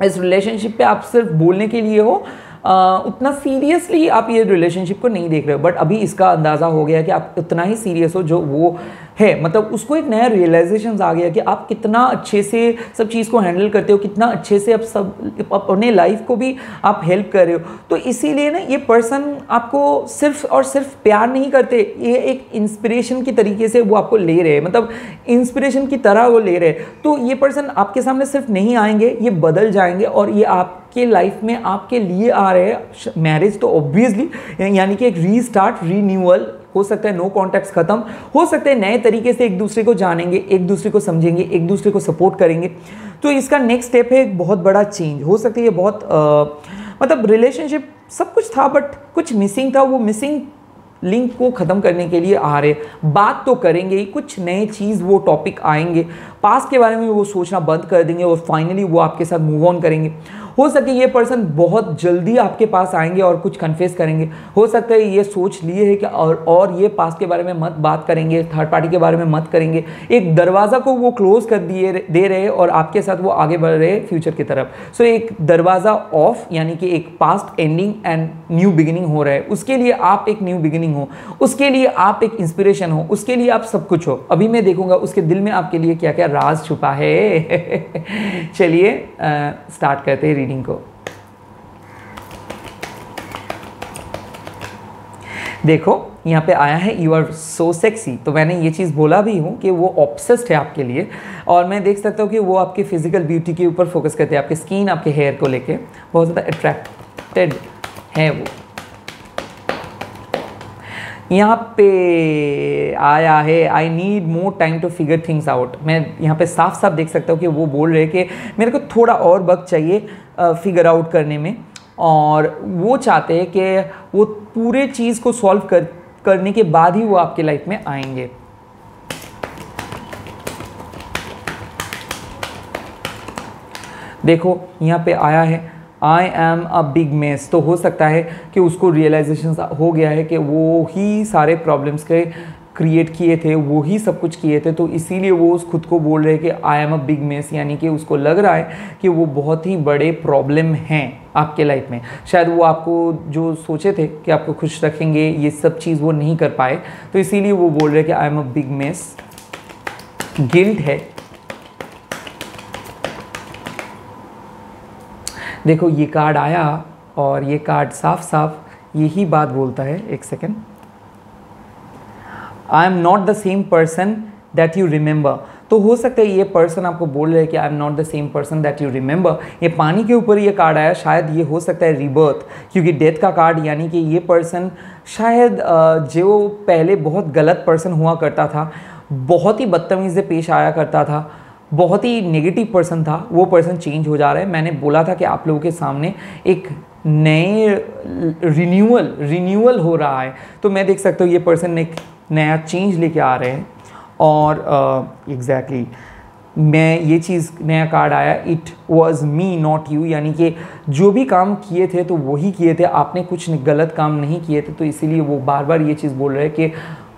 इस रिलेशनशिप पे आप सिर्फ बोलने के लिए हो, उतना सीरियसली आप ये रिलेशनशिप को नहीं देख रहे हो। बट अभी इसका अंदाज़ा हो गया कि आप उतना ही सीरियस हो जो वो है, मतलब उसको एक नया रियलाइजेशन आ गया कि आप कितना अच्छे से सब चीज़ को हैंडल करते हो, कितना अच्छे से आप सब अपने लाइफ को भी आप हेल्प कर रहे हो। तो इसीलिए ना ये पर्सन आपको सिर्फ और सिर्फ प्यार नहीं करते, ये एक इंस्पिरेशन की तरीके से वो आपको ले रहे हैं, मतलब इंस्पिरेशन की तरह वो ले रहे हैं। तो ये पर्सन आपके सामने सिर्फ नहीं आएंगे, ये बदल जाएंगे और ये आपके लाइफ में आपके लिए आ रहे हैं। मैरिज तो ऑब्वियसली यानी कि एक रीस्टार्ट, रीन्यूअल, हो सकता है नो कॉन्टैक्ट्स खत्म, हो सकता है नए तरीके से एक दूसरे को जानेंगे, एक दूसरे को समझेंगे, एक दूसरे को सपोर्ट करेंगे। तो इसका नेक्स्ट स्टेप है एक बहुत बड़ा चेंज। हो सकता है ये बहुत मतलब रिलेशनशिप सब कुछ था बट कुछ मिसिंग था, वो मिसिंग लिंक को ख़त्म करने के लिए आ रहे, बात तो करेंगे ही, कुछ नए चीज़ वो टॉपिक आएंगे, पास्ट के बारे में वो सोचना बंद कर देंगे और फाइनली वो आपके साथ मूव ऑन करेंगे। हो सके ये पर्सन बहुत जल्दी आपके पास आएंगे और कुछ कन्फेस करेंगे। हो सकता है ये सोच लिए है कि और ये पास्ट के बारे में मत बात करेंगे, थर्ड पार्टी के बारे में मत करेंगे। एक दरवाज़ा को वो क्लोज कर दे रहे और आपके साथ वो आगे बढ़ रहे फ्यूचर की तरफ। सो एक दरवाज़ा ऑफ, यानी कि एक past ending and new beginning हो रहा है। उसके लिए आप एक न्यू बिगिनिंग हो, उसके लिए आप एक इंस्पिरेशन हो, उसके लिए आप सब कुछ हो। अभी मैं देखूंगा उसके दिल में आपके लिए क्या क्या राज छुपा है। चलिए स्टार्ट करते हैं रीडिंग को। देखो यहाँ पे आया है यू आर सो सेक्सी। तो मैंने ये चीज़ बोला भी हूँ कि वो ऑब्सेस्ड है आपके लिए, और मैं देख सकता हूँ कि वो आपके फिजिकल ब्यूटी के ऊपर फोकस करते हैं, आपके स्किन, आपके हेयर को लेके बहुत ज़्यादा अट्रैक्टेड है वो। यहाँ पे आया है I need more time to figure things out. मैं यहाँ पे साफ साफ देख सकता हूँ कि वो बोल रहे हैं कि मेरे को थोड़ा और वक्त चाहिए फिगर आउट करने में, और वो चाहते हैं कि वो पूरे चीज़ को सॉल्व करने के बाद ही वो आपके लाइफ में आएंगे। देखो यहाँ पे आया है I am a big mess. तो हो सकता है कि उसको रियलाइजेशन हो गया है कि वो ही सारे प्रॉब्लम्स के क्रिएट किए थे, वो ही सब कुछ किए थे, तो इसीलिए वो उस खुद को बोल रहे हैं कि I am a big mess, यानी कि उसको लग रहा है कि वो बहुत ही बड़े प्रॉब्लम हैं आपके लाइफ में। शायद वो आपको जो सोचे थे कि आपको खुश रखेंगे, ये सब चीज़ वो नहीं कर पाए, तो इसीलिए वो बोल रहे हैं कि I am a big mess. Guilt है। देखो ये कार्ड आया और ये कार्ड साफ साफ यही बात बोलता है। एक second. I am not the same person that you remember. तो हो सकता है ये पर्सन आपको बोल रहे हैं कि I am not the same person that you remember. ये पानी के ऊपर ये कार्ड आया, शायद ये हो सकता है रिबर्थ, क्योंकि डेथ का कार्ड, यानी कि ये पर्सन शायद जो पहले बहुत गलत पर्सन हुआ करता था, बहुत ही बदतमीज़ से पेश आया करता था, बहुत ही नेगेटिव पर्सन था, वो पर्सन चेंज हो जा रहा है। मैंने बोला था कि आप लोगों के सामने एक नए रिन्यूअल हो रहा है, तो मैं देख सकता हूँ ये पर्सन एक नया चेंज लेके आ रहे हैं। और एग्जैक्टली मैं ये चीज़, नया कार्ड आया it was me not you, यानी कि जो भी काम किए थे तो वही किए थे, आपने कुछ गलत काम नहीं किए थे, तो इसीलिए वो बार बार ये चीज़ बोल रहे हैं कि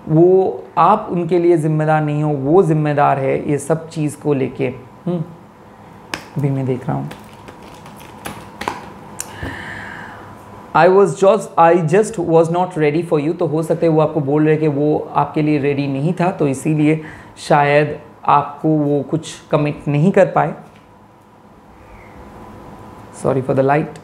वो आप उनके लिए ज़िम्मेदार नहीं हो, वो ज़िम्मेदार है ये सब चीज़ को लेके। अभी मैं देख रहा हूँ I just was not ready for you. तो हो सकता है वो आपको बोल रहे कि वो आपके लिए रेडी नहीं था, तो इसीलिए शायद आपको वो कुछ कमिट नहीं कर पाए। Sorry for the light.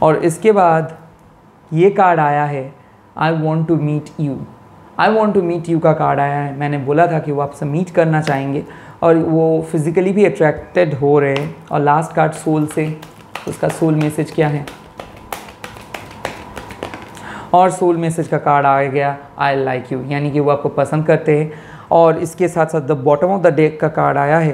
और इसके बाद ये कार्ड आया है I want to meet you. I want to meet you का कार्ड आया है। मैंने बोला था कि वो आपसे मीट करना चाहेंगे और वो फिज़िकली भी अट्रैक्टेड हो रहे हैं। और लास्ट कार्ड सोल से, उसका सोल मैसेज क्या है, और सोल मैसेज का कार्ड आ गया आई लाइक यू, यानी कि वो आपको पसंद करते हैं। और इसके साथ साथ the bottom of the deck का कार्ड आया है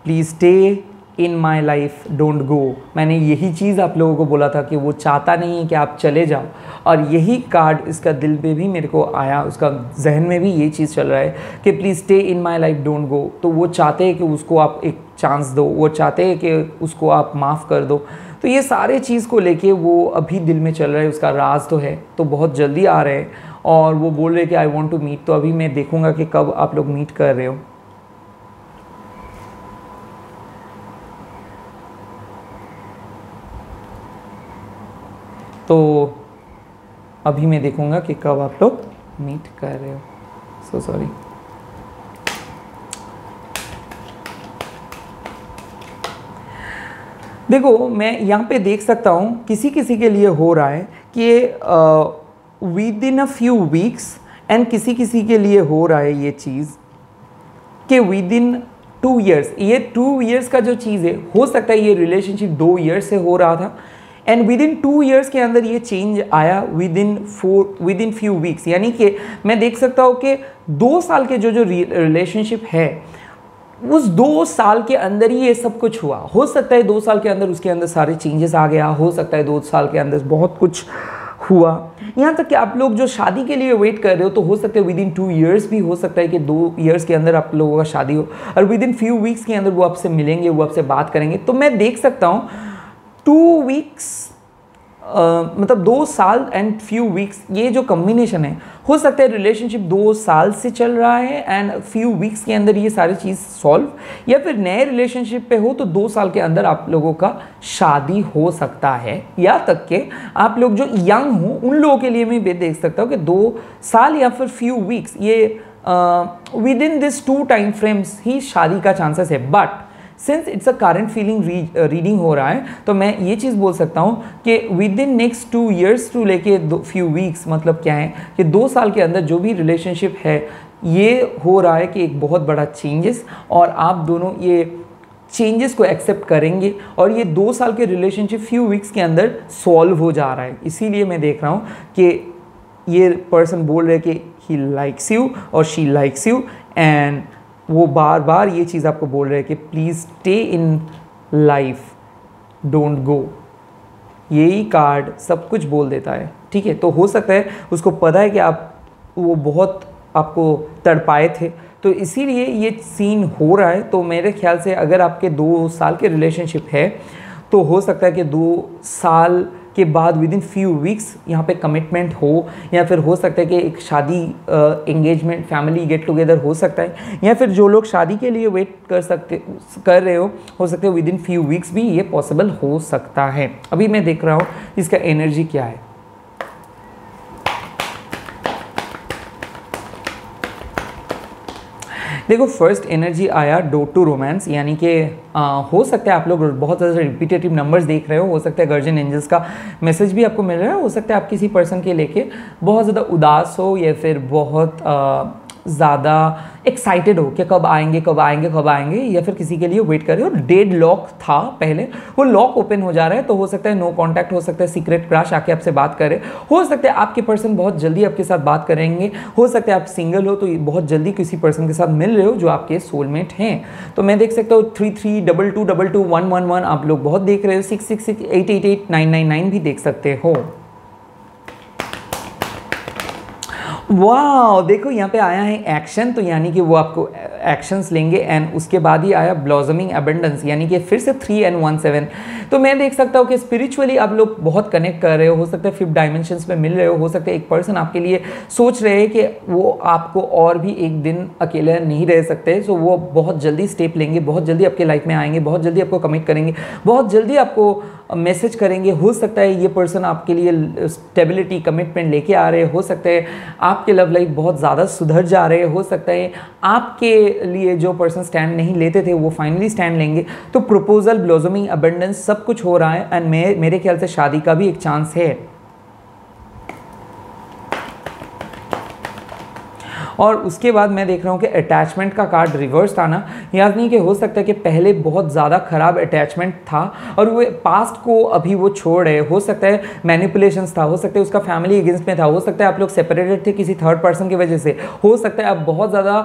please stay in my life don't go. मैंने यही चीज़ आप लोगों को बोला था कि वो चाहता नहीं है कि आप चले जाओ, और यही कार्ड इसका दिल पे भी मेरे को आया, उसका जहन में भी ये चीज़ चल रहा है कि please stay in my life don't go. तो वो चाहते हैं कि उसको आप एक चांस दो, वो चाहते हैं कि उसको आप माफ़ कर दो। तो ये सारे चीज़ को लेके वो अभी दिल में चल रहा है, उसका राज तो है, तो बहुत जल्दी आ रहे हैं और वो बोल रहे हैं कि आई वॉन्ट टू मीट। तो अभी मैं देखूँगा कि कब आप लोग मीट कर रहे हो। तो अभी मैं देखूंगा कि कब आप लोग मीट कर रहे हो। So sorry. देखो मैं यहाँ पे देख सकता हूँ किसी किसी के लिए हो रहा है कि with in a few weeks, and किसी किसी के लिए हो रहा है ये चीज़ कि विद इन 2 ईयर्स। ये 2 ईयर्स का जो चीज़ है, हो सकता है ये रिलेशनशिप 2 ईयर्स से हो रहा था एंड विद इन 2 ईयर्स के अंदर ये चेंज आया विद इन फ्यू वीक्स। यानी कि मैं देख सकता हूँ कि 2 साल के जो रिलेशनशिप है उस 2 साल के अंदर ही ये सब कुछ हुआ। हो सकता है 2 साल के अंदर उसके अंदर सारे चेंजेस आ गया, हो सकता है 2 साल के अंदर बहुत कुछ हुआ। यहाँ तक कि आप लोग जो शादी के लिए वेट कर रहे हो तो हो सकता है विद इन 2 ईयर्स भी हो सकता है कि 2 ईयर्स के अंदर आप लोगों का शादी हो, और विद इन फ्यू वीक्स के अंदर वो आपसे मिलेंगे, वो आपसे बात करेंगे। तो मैं देख सकता हूँ 2 वीक्स मतलब 2 साल एंड फ्यू वीक्स, ये जो कॉम्बिनेशन है, हो सकता है रिलेशनशिप 2 साल से चल रहा है एंड फ्यू वीक्स के अंदर ये सारी चीज़ सॉल्व, या फिर नए रिलेशनशिप पे हो तो 2 साल के अंदर आप लोगों का शादी हो सकता है। या तक के आप लोग जो यंग हो उन लोगों के लिए मैं भी देख सकता हूँ कि 2 साल या फिर फ्यू वीक्स, ये within this 2 time frames ही शादी का चांसेस है। But since it's a current feeling reading हो रहा है तो मैं ये चीज़ बोल सकता हूँ कि within next 2 years to लेके फ्यू वीक्स, मतलब क्या है कि 2 साल के अंदर जो भी रिलेशनशिप है ये हो रहा है कि एक बहुत बड़ा चेंजेस, और आप दोनों ये चेंजेस को एक्सेप्ट करेंगे और ये 2 साल के रिलेशनशिप फ्यू वीक्स के अंदर सॉल्व हो जा रहा है। इसीलिए मैं देख रहा हूँ कि ये पर्सन बोल रहे कि ही लाइक्स यू और शी लाइक्स यू, एंड वो बार बार ये चीज़ आपको बोल रहे हैं कि please stay in life, don't go. यही कार्ड सब कुछ बोल देता है, ठीक है। तो हो सकता है उसको पता है कि आप वो बहुत आपको तड़पाए थे, तो इसीलिए ये सीन हो रहा है। तो मेरे ख्याल से अगर आपके 2 साल के रिलेशनशिप है तो हो सकता है कि 2 साल के बाद विद इन फ्यू वीक्स यहाँ पे कमिटमेंट हो, या फिर हो सकता है कि एक शादी एंगेजमेंट फैमिली गेट टुगेदर हो सकता है, या फिर जो लोग शादी के लिए वेट कर रहे हो सकता है विद इन फ्यू वीक्स भी ये पॉसिबल हो सकता है। अभी मैं देख रहा हूँ इसका एनर्जी क्या है। देखो फर्स्ट एनर्जी आया डोर टू रोमांस, यानी कि हो सकता है आप लोग बहुत ज़्यादा रिपीटेटिव नंबर्स देख रहे हो सकता है गार्जियन एंजल्स का मैसेज भी आपको मिल रहा है, हो सकता है आप किसी पर्सन के लेके बहुत ज़्यादा उदास हो या फिर बहुत ज़्यादा एक्साइटेड हो कि कब आएंगे कब आएंगे कब आएंगे, या फिर किसी के लिए वेट कर रहे हो। डेड लॉक था पहले, वो लॉक ओपन हो जा रहा है, तो हो सकता है नो कांटेक्ट, हो सकता है सीक्रेट क्रश आके आपसे बात करे, हो सकता है आपके पर्सन बहुत जल्दी आपके साथ बात करेंगे, हो सकता है आप सिंगल हो तो बहुत जल्दी किसी पर्सन के साथ मिल रहे हो जो आपके सोलमेट हैं। तो मैं देख सकता हूँ 3322221111 आप लोग बहुत देख रहे हो, 6668888999 भी देख सकते हो। वाह देखो यहाँ पे आया है एक्शन, तो यानी कि वो आपको एक्शंस लेंगे, एंड उसके बाद ही आया ब्लॉसमिंग एबंडेंस, यानी कि फिर से 3 and 1 7। तो मैं देख सकता हूँ कि स्पिरिचुअली आप लोग बहुत कनेक्ट कर रहे हो सकता है 5th डायमेंशंस में मिल रहे हो सकता है एक पर्सन आपके लिए सोच रहे हैं कि वो आपको और भी एक दिन अकेले नहीं रह सकते, सो वो बहुत जल्दी स्टेप लेंगे, बहुत जल्दी आपके लाइफ में आएंगे, बहुत जल्दी आपको कमिट करेंगे, बहुत जल्दी आपको मैसेज करेंगे। हो सकता है ये पर्सन आपके लिए स्टेबिलिटी कमिटमेंट लेके आ रहे, हो सकता है आपके लव लाइफ बहुत ज़्यादा सुधर जा रहे, हो सकता है आपके लिए जो पर्सन स्टैंड नहीं लेते थे वो फाइनली स्टैंड लेंगे। तो प्रपोजल, ब्लॉसमिंग, अबंडेंस सब कुछ हो रहा है, एंड मेरे ख्याल से शादी का भी एक चांस है। और उसके बाद मैं देख रहा हूँ कि अटैचमेंट का कार्ड रिवर्स था ना, यानी कि हो सकता है कि पहले बहुत ज़्यादा ख़राब अटैचमेंट था और वो पास्ट को अभी वो छोड़ रहे, हो सकता है मैनिपुलेशंस था, हो सकता है उसका फैमिली अगेंस्ट में था, हो सकता है आप लोग सेपरेटेड थे किसी थर्ड पर्सन की वजह से, हो सकता है आप बहुत ज़्यादा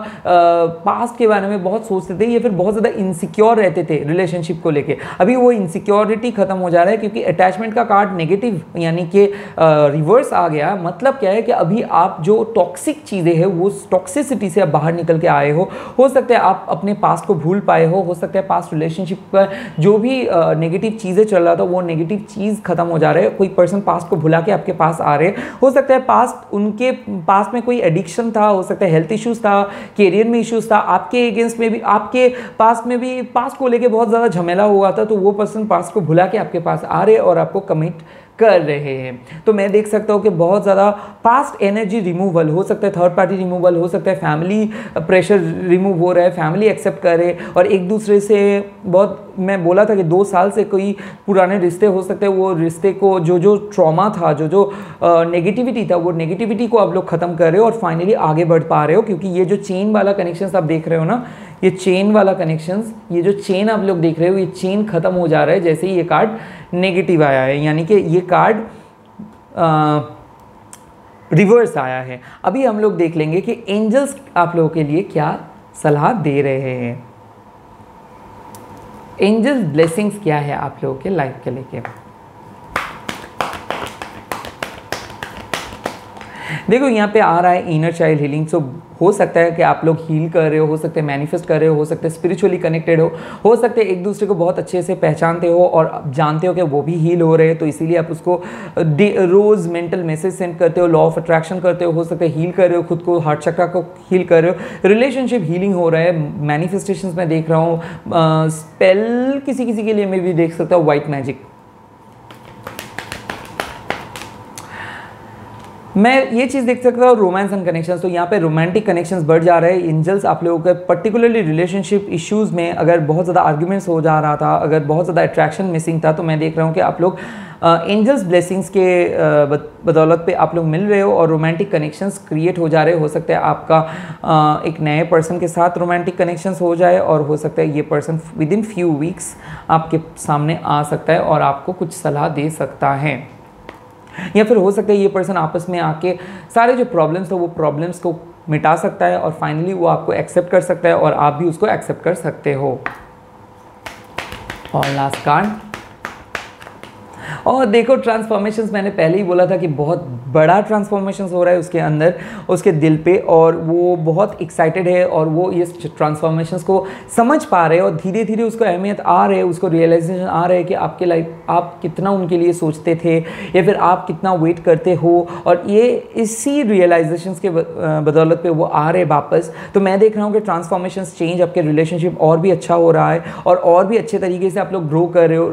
पास्ट के बारे में बहुत सोचते थे या फिर बहुत ज़्यादा इनसिक्योर रहते थे रिलेशनशिप को लेकर। अभी वो इनसिक्योरिटी खत्म हो जा रहा है क्योंकि अटैचमेंट का कार्ड नेगेटिव यानी कि रिवर्स आ गया। मतलब क्या है कि अभी आप जो टॉक्सिक चीज़ें हैं वो टॉक्सिसिटी से आप बाहर निकल के आए हो सकता है आप अपने पास्ट को भूल पाए हो सकता है पास्ट रिलेशनशिप पर जो भी नेगेटिव चीज़ें चल रहा था वो नेगेटिव चीज़ खत्म हो जा रहा है, कोई पर्सन पास्ट को भुला के आपके पास आ रहे हैं। हो सकता है पास्ट उनके पास्ट में कोई एडिक्शन था, हो सकता है हेल्थ इश्यूज था, कैरियर में इश्यूज था, आपके अगेंस्ट में भी, आपके पास्ट में भी पास्ट को लेके बहुत ज़्यादा झमेला हुआ था, तो वो पर्सन पास्ट को भुला के आपके पास आ रहे और आपको कमिट कर रहे हैं। तो मैं देख सकता हूँ कि बहुत ज़्यादा पास्ट एनर्जी रिमूवल हो सकता है, थर्ड पार्टी रिमूवल हो सकता है, फैमिली प्रेशर रिमूव हो रहा है, फैमिली एक्सेप्ट करे और एक दूसरे से बहुत, मैं बोला था कि 2 साल से कोई पुराने रिश्ते हो सकते हैं, वो रिश्ते को जो ट्रॉमा था, जो नेगेटिविटी था, वो नेगेटिविटी को आप लोग ख़त्म कर रहे हो और फाइनली आगे बढ़ पा रहे हो। क्योंकि ये जो चेन वाला कनेक्शन आप देख रहे हो ना, ये चेन वाला कनेक्शंस, ये जो चेन आप लोग देख रहे हो, ये चेन खत्म हो जा रहा है जैसे ही ये कार्ड नेगेटिव आया है, यानी कि ये कार्ड रिवर्स आया है। अभी हम लोग देख लेंगे कि एंजल्स आप लोगों के लिए क्या सलाह दे रहे हैं। एंजल्स ब्लेसिंग्स क्या है आप लोगों के लाइफ के लेके। देखो यहाँ पे आ रहा है इनर चाइल्ड हीलिंग। सो हो सकता है कि आप लोग हील कर रहे हो सकते हैं मैनिफेस्ट कर रहे हो सकते हैं स्पिरिचुअली कनेक्टेड हो सकते हैं एक दूसरे को बहुत अच्छे से पहचानते हो और जानते हो कि वो भी हील हो रहे हैं, तो इसीलिए आप उसको रोज़ मेंटल मैसेज सेंड करते हो, लॉ ऑफ अट्रैक्शन करते हो सकते हैं हील कर रहे हो खुद को, हार्ट चक्र को हील कर रहे हो, रिलेशनशिप हीलिंग हो रहा है, मैनिफेस्टेशंस में देख रहा हूँ, स्पेल किसी किसी के लिए मैं भी देख सकता हूँ, वाइट मैजिक। मैं ये चीज़ देख सकता हूँ रोमांस एंड कनेक्शंस, तो यहाँ पे रोमांटिक कनेक्शंस बढ़ जा रहे हैं। एंजल्स आप लोगों के पर्टिकुलरली रिलेशनशिप इश्यूज़ में अगर बहुत ज़्यादा आर्ग्यूमेंट्स हो जा रहा था, अगर बहुत ज़्यादा अट्रैक्शन मिसिंग था, तो मैं देख रहा हूँ कि आप लोग एंजल्स ब्लेसिंग्स के बदौलत पे आप लोग मिल रहे हो और रोमांटिक कनेक्शंस क्रिएट हो जा रहे हो सकता है आपका एक नए पर्सन के साथ रोमांटिक कनेक्शंस हो जाए और हो सकता है ये person with in few weeks आपके सामने आ सकता है और आपको कुछ सलाह दे सकता है, या फिर हो सकता है ये पर्सन आपस में आके सारे जो प्रॉब्लम्स हो वो प्रॉब्लम्स को मिटा सकता है और फाइनली वो आपको एक्सेप्ट कर सकता है और आप भी उसको एक्सेप्ट कर सकते हो। और लास्ट कार्ड, और देखो ट्रांसफॉर्मेशंस, मैंने पहले ही बोला था कि बहुत बड़ा ट्रांसफॉर्मेशंस हो रहा है उसके अंदर, उसके दिल पे, और वो बहुत एक्साइटेड है और वो ये ट्रांसफॉर्मेशंस को समझ पा रहे हैं और धीरे धीरे उसको अहमियत आ रहे है, उसको रियलाइजेशन आ रहा है कि आपके लाइफ आप कितना उनके लिए सोचते थे या फिर आप कितना वेट करते हो, और ये इसी रियलाइजेशंस के बदौलत पे वो आ रहे वापस। तो मैं देख रहा हूँ कि ट्रांसफॉर्मेशंस चेंज, आपके रिलेशनशिप और भी अच्छा हो रहा है और भी अच्छे तरीके से आप लोग ग्रो कर रहे हो,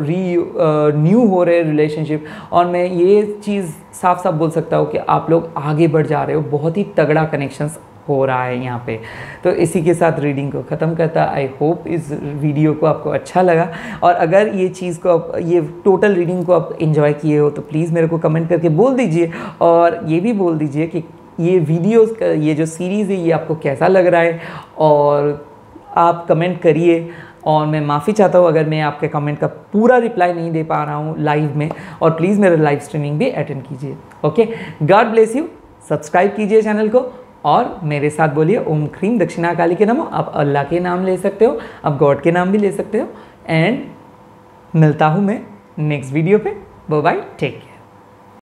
न्यू हो रहे हैं रिलेशनशिप, और मैं ये चीज़ साफ साफ बोल सकता हूँ कि आप लोग आगे बढ़ जा रहे हो, बहुत ही तगड़ा कनेक्शंस हो रहा है यहाँ पे। तो इसी के साथ रीडिंग को ख़त्म करता। आई होप इस वीडियो को आपको अच्छा लगा, और अगर ये चीज़ को आप, ये टोटल रीडिंग को आप एंजॉय किए हो तो प्लीज़ मेरे को कमेंट करके बोल दीजिए, और ये भी बोल दीजिए कि ये वीडियोस का ये जो सीरीज़ है ये आपको कैसा लग रहा है, और आप कमेंट करिए। और मैं माफ़ी चाहता हूँ अगर मैं आपके कमेंट का पूरा रिप्लाई नहीं दे पा रहा हूँ लाइव में, और प्लीज़ मेरा लाइव स्ट्रीमिंग भी अटेंड कीजिए। Okay, God bless you. Subscribe कीजिए चैनल को और मेरे साथ बोलिए ओम ह्रीम दक्षिणा काली के नमो। आप अल्लाह के नाम ले सकते हो, आप गॉड के नाम भी ले सकते हो। एंड मिलता हूँ मैं नेक्स्ट वीडियो पे। Bye bye, take care.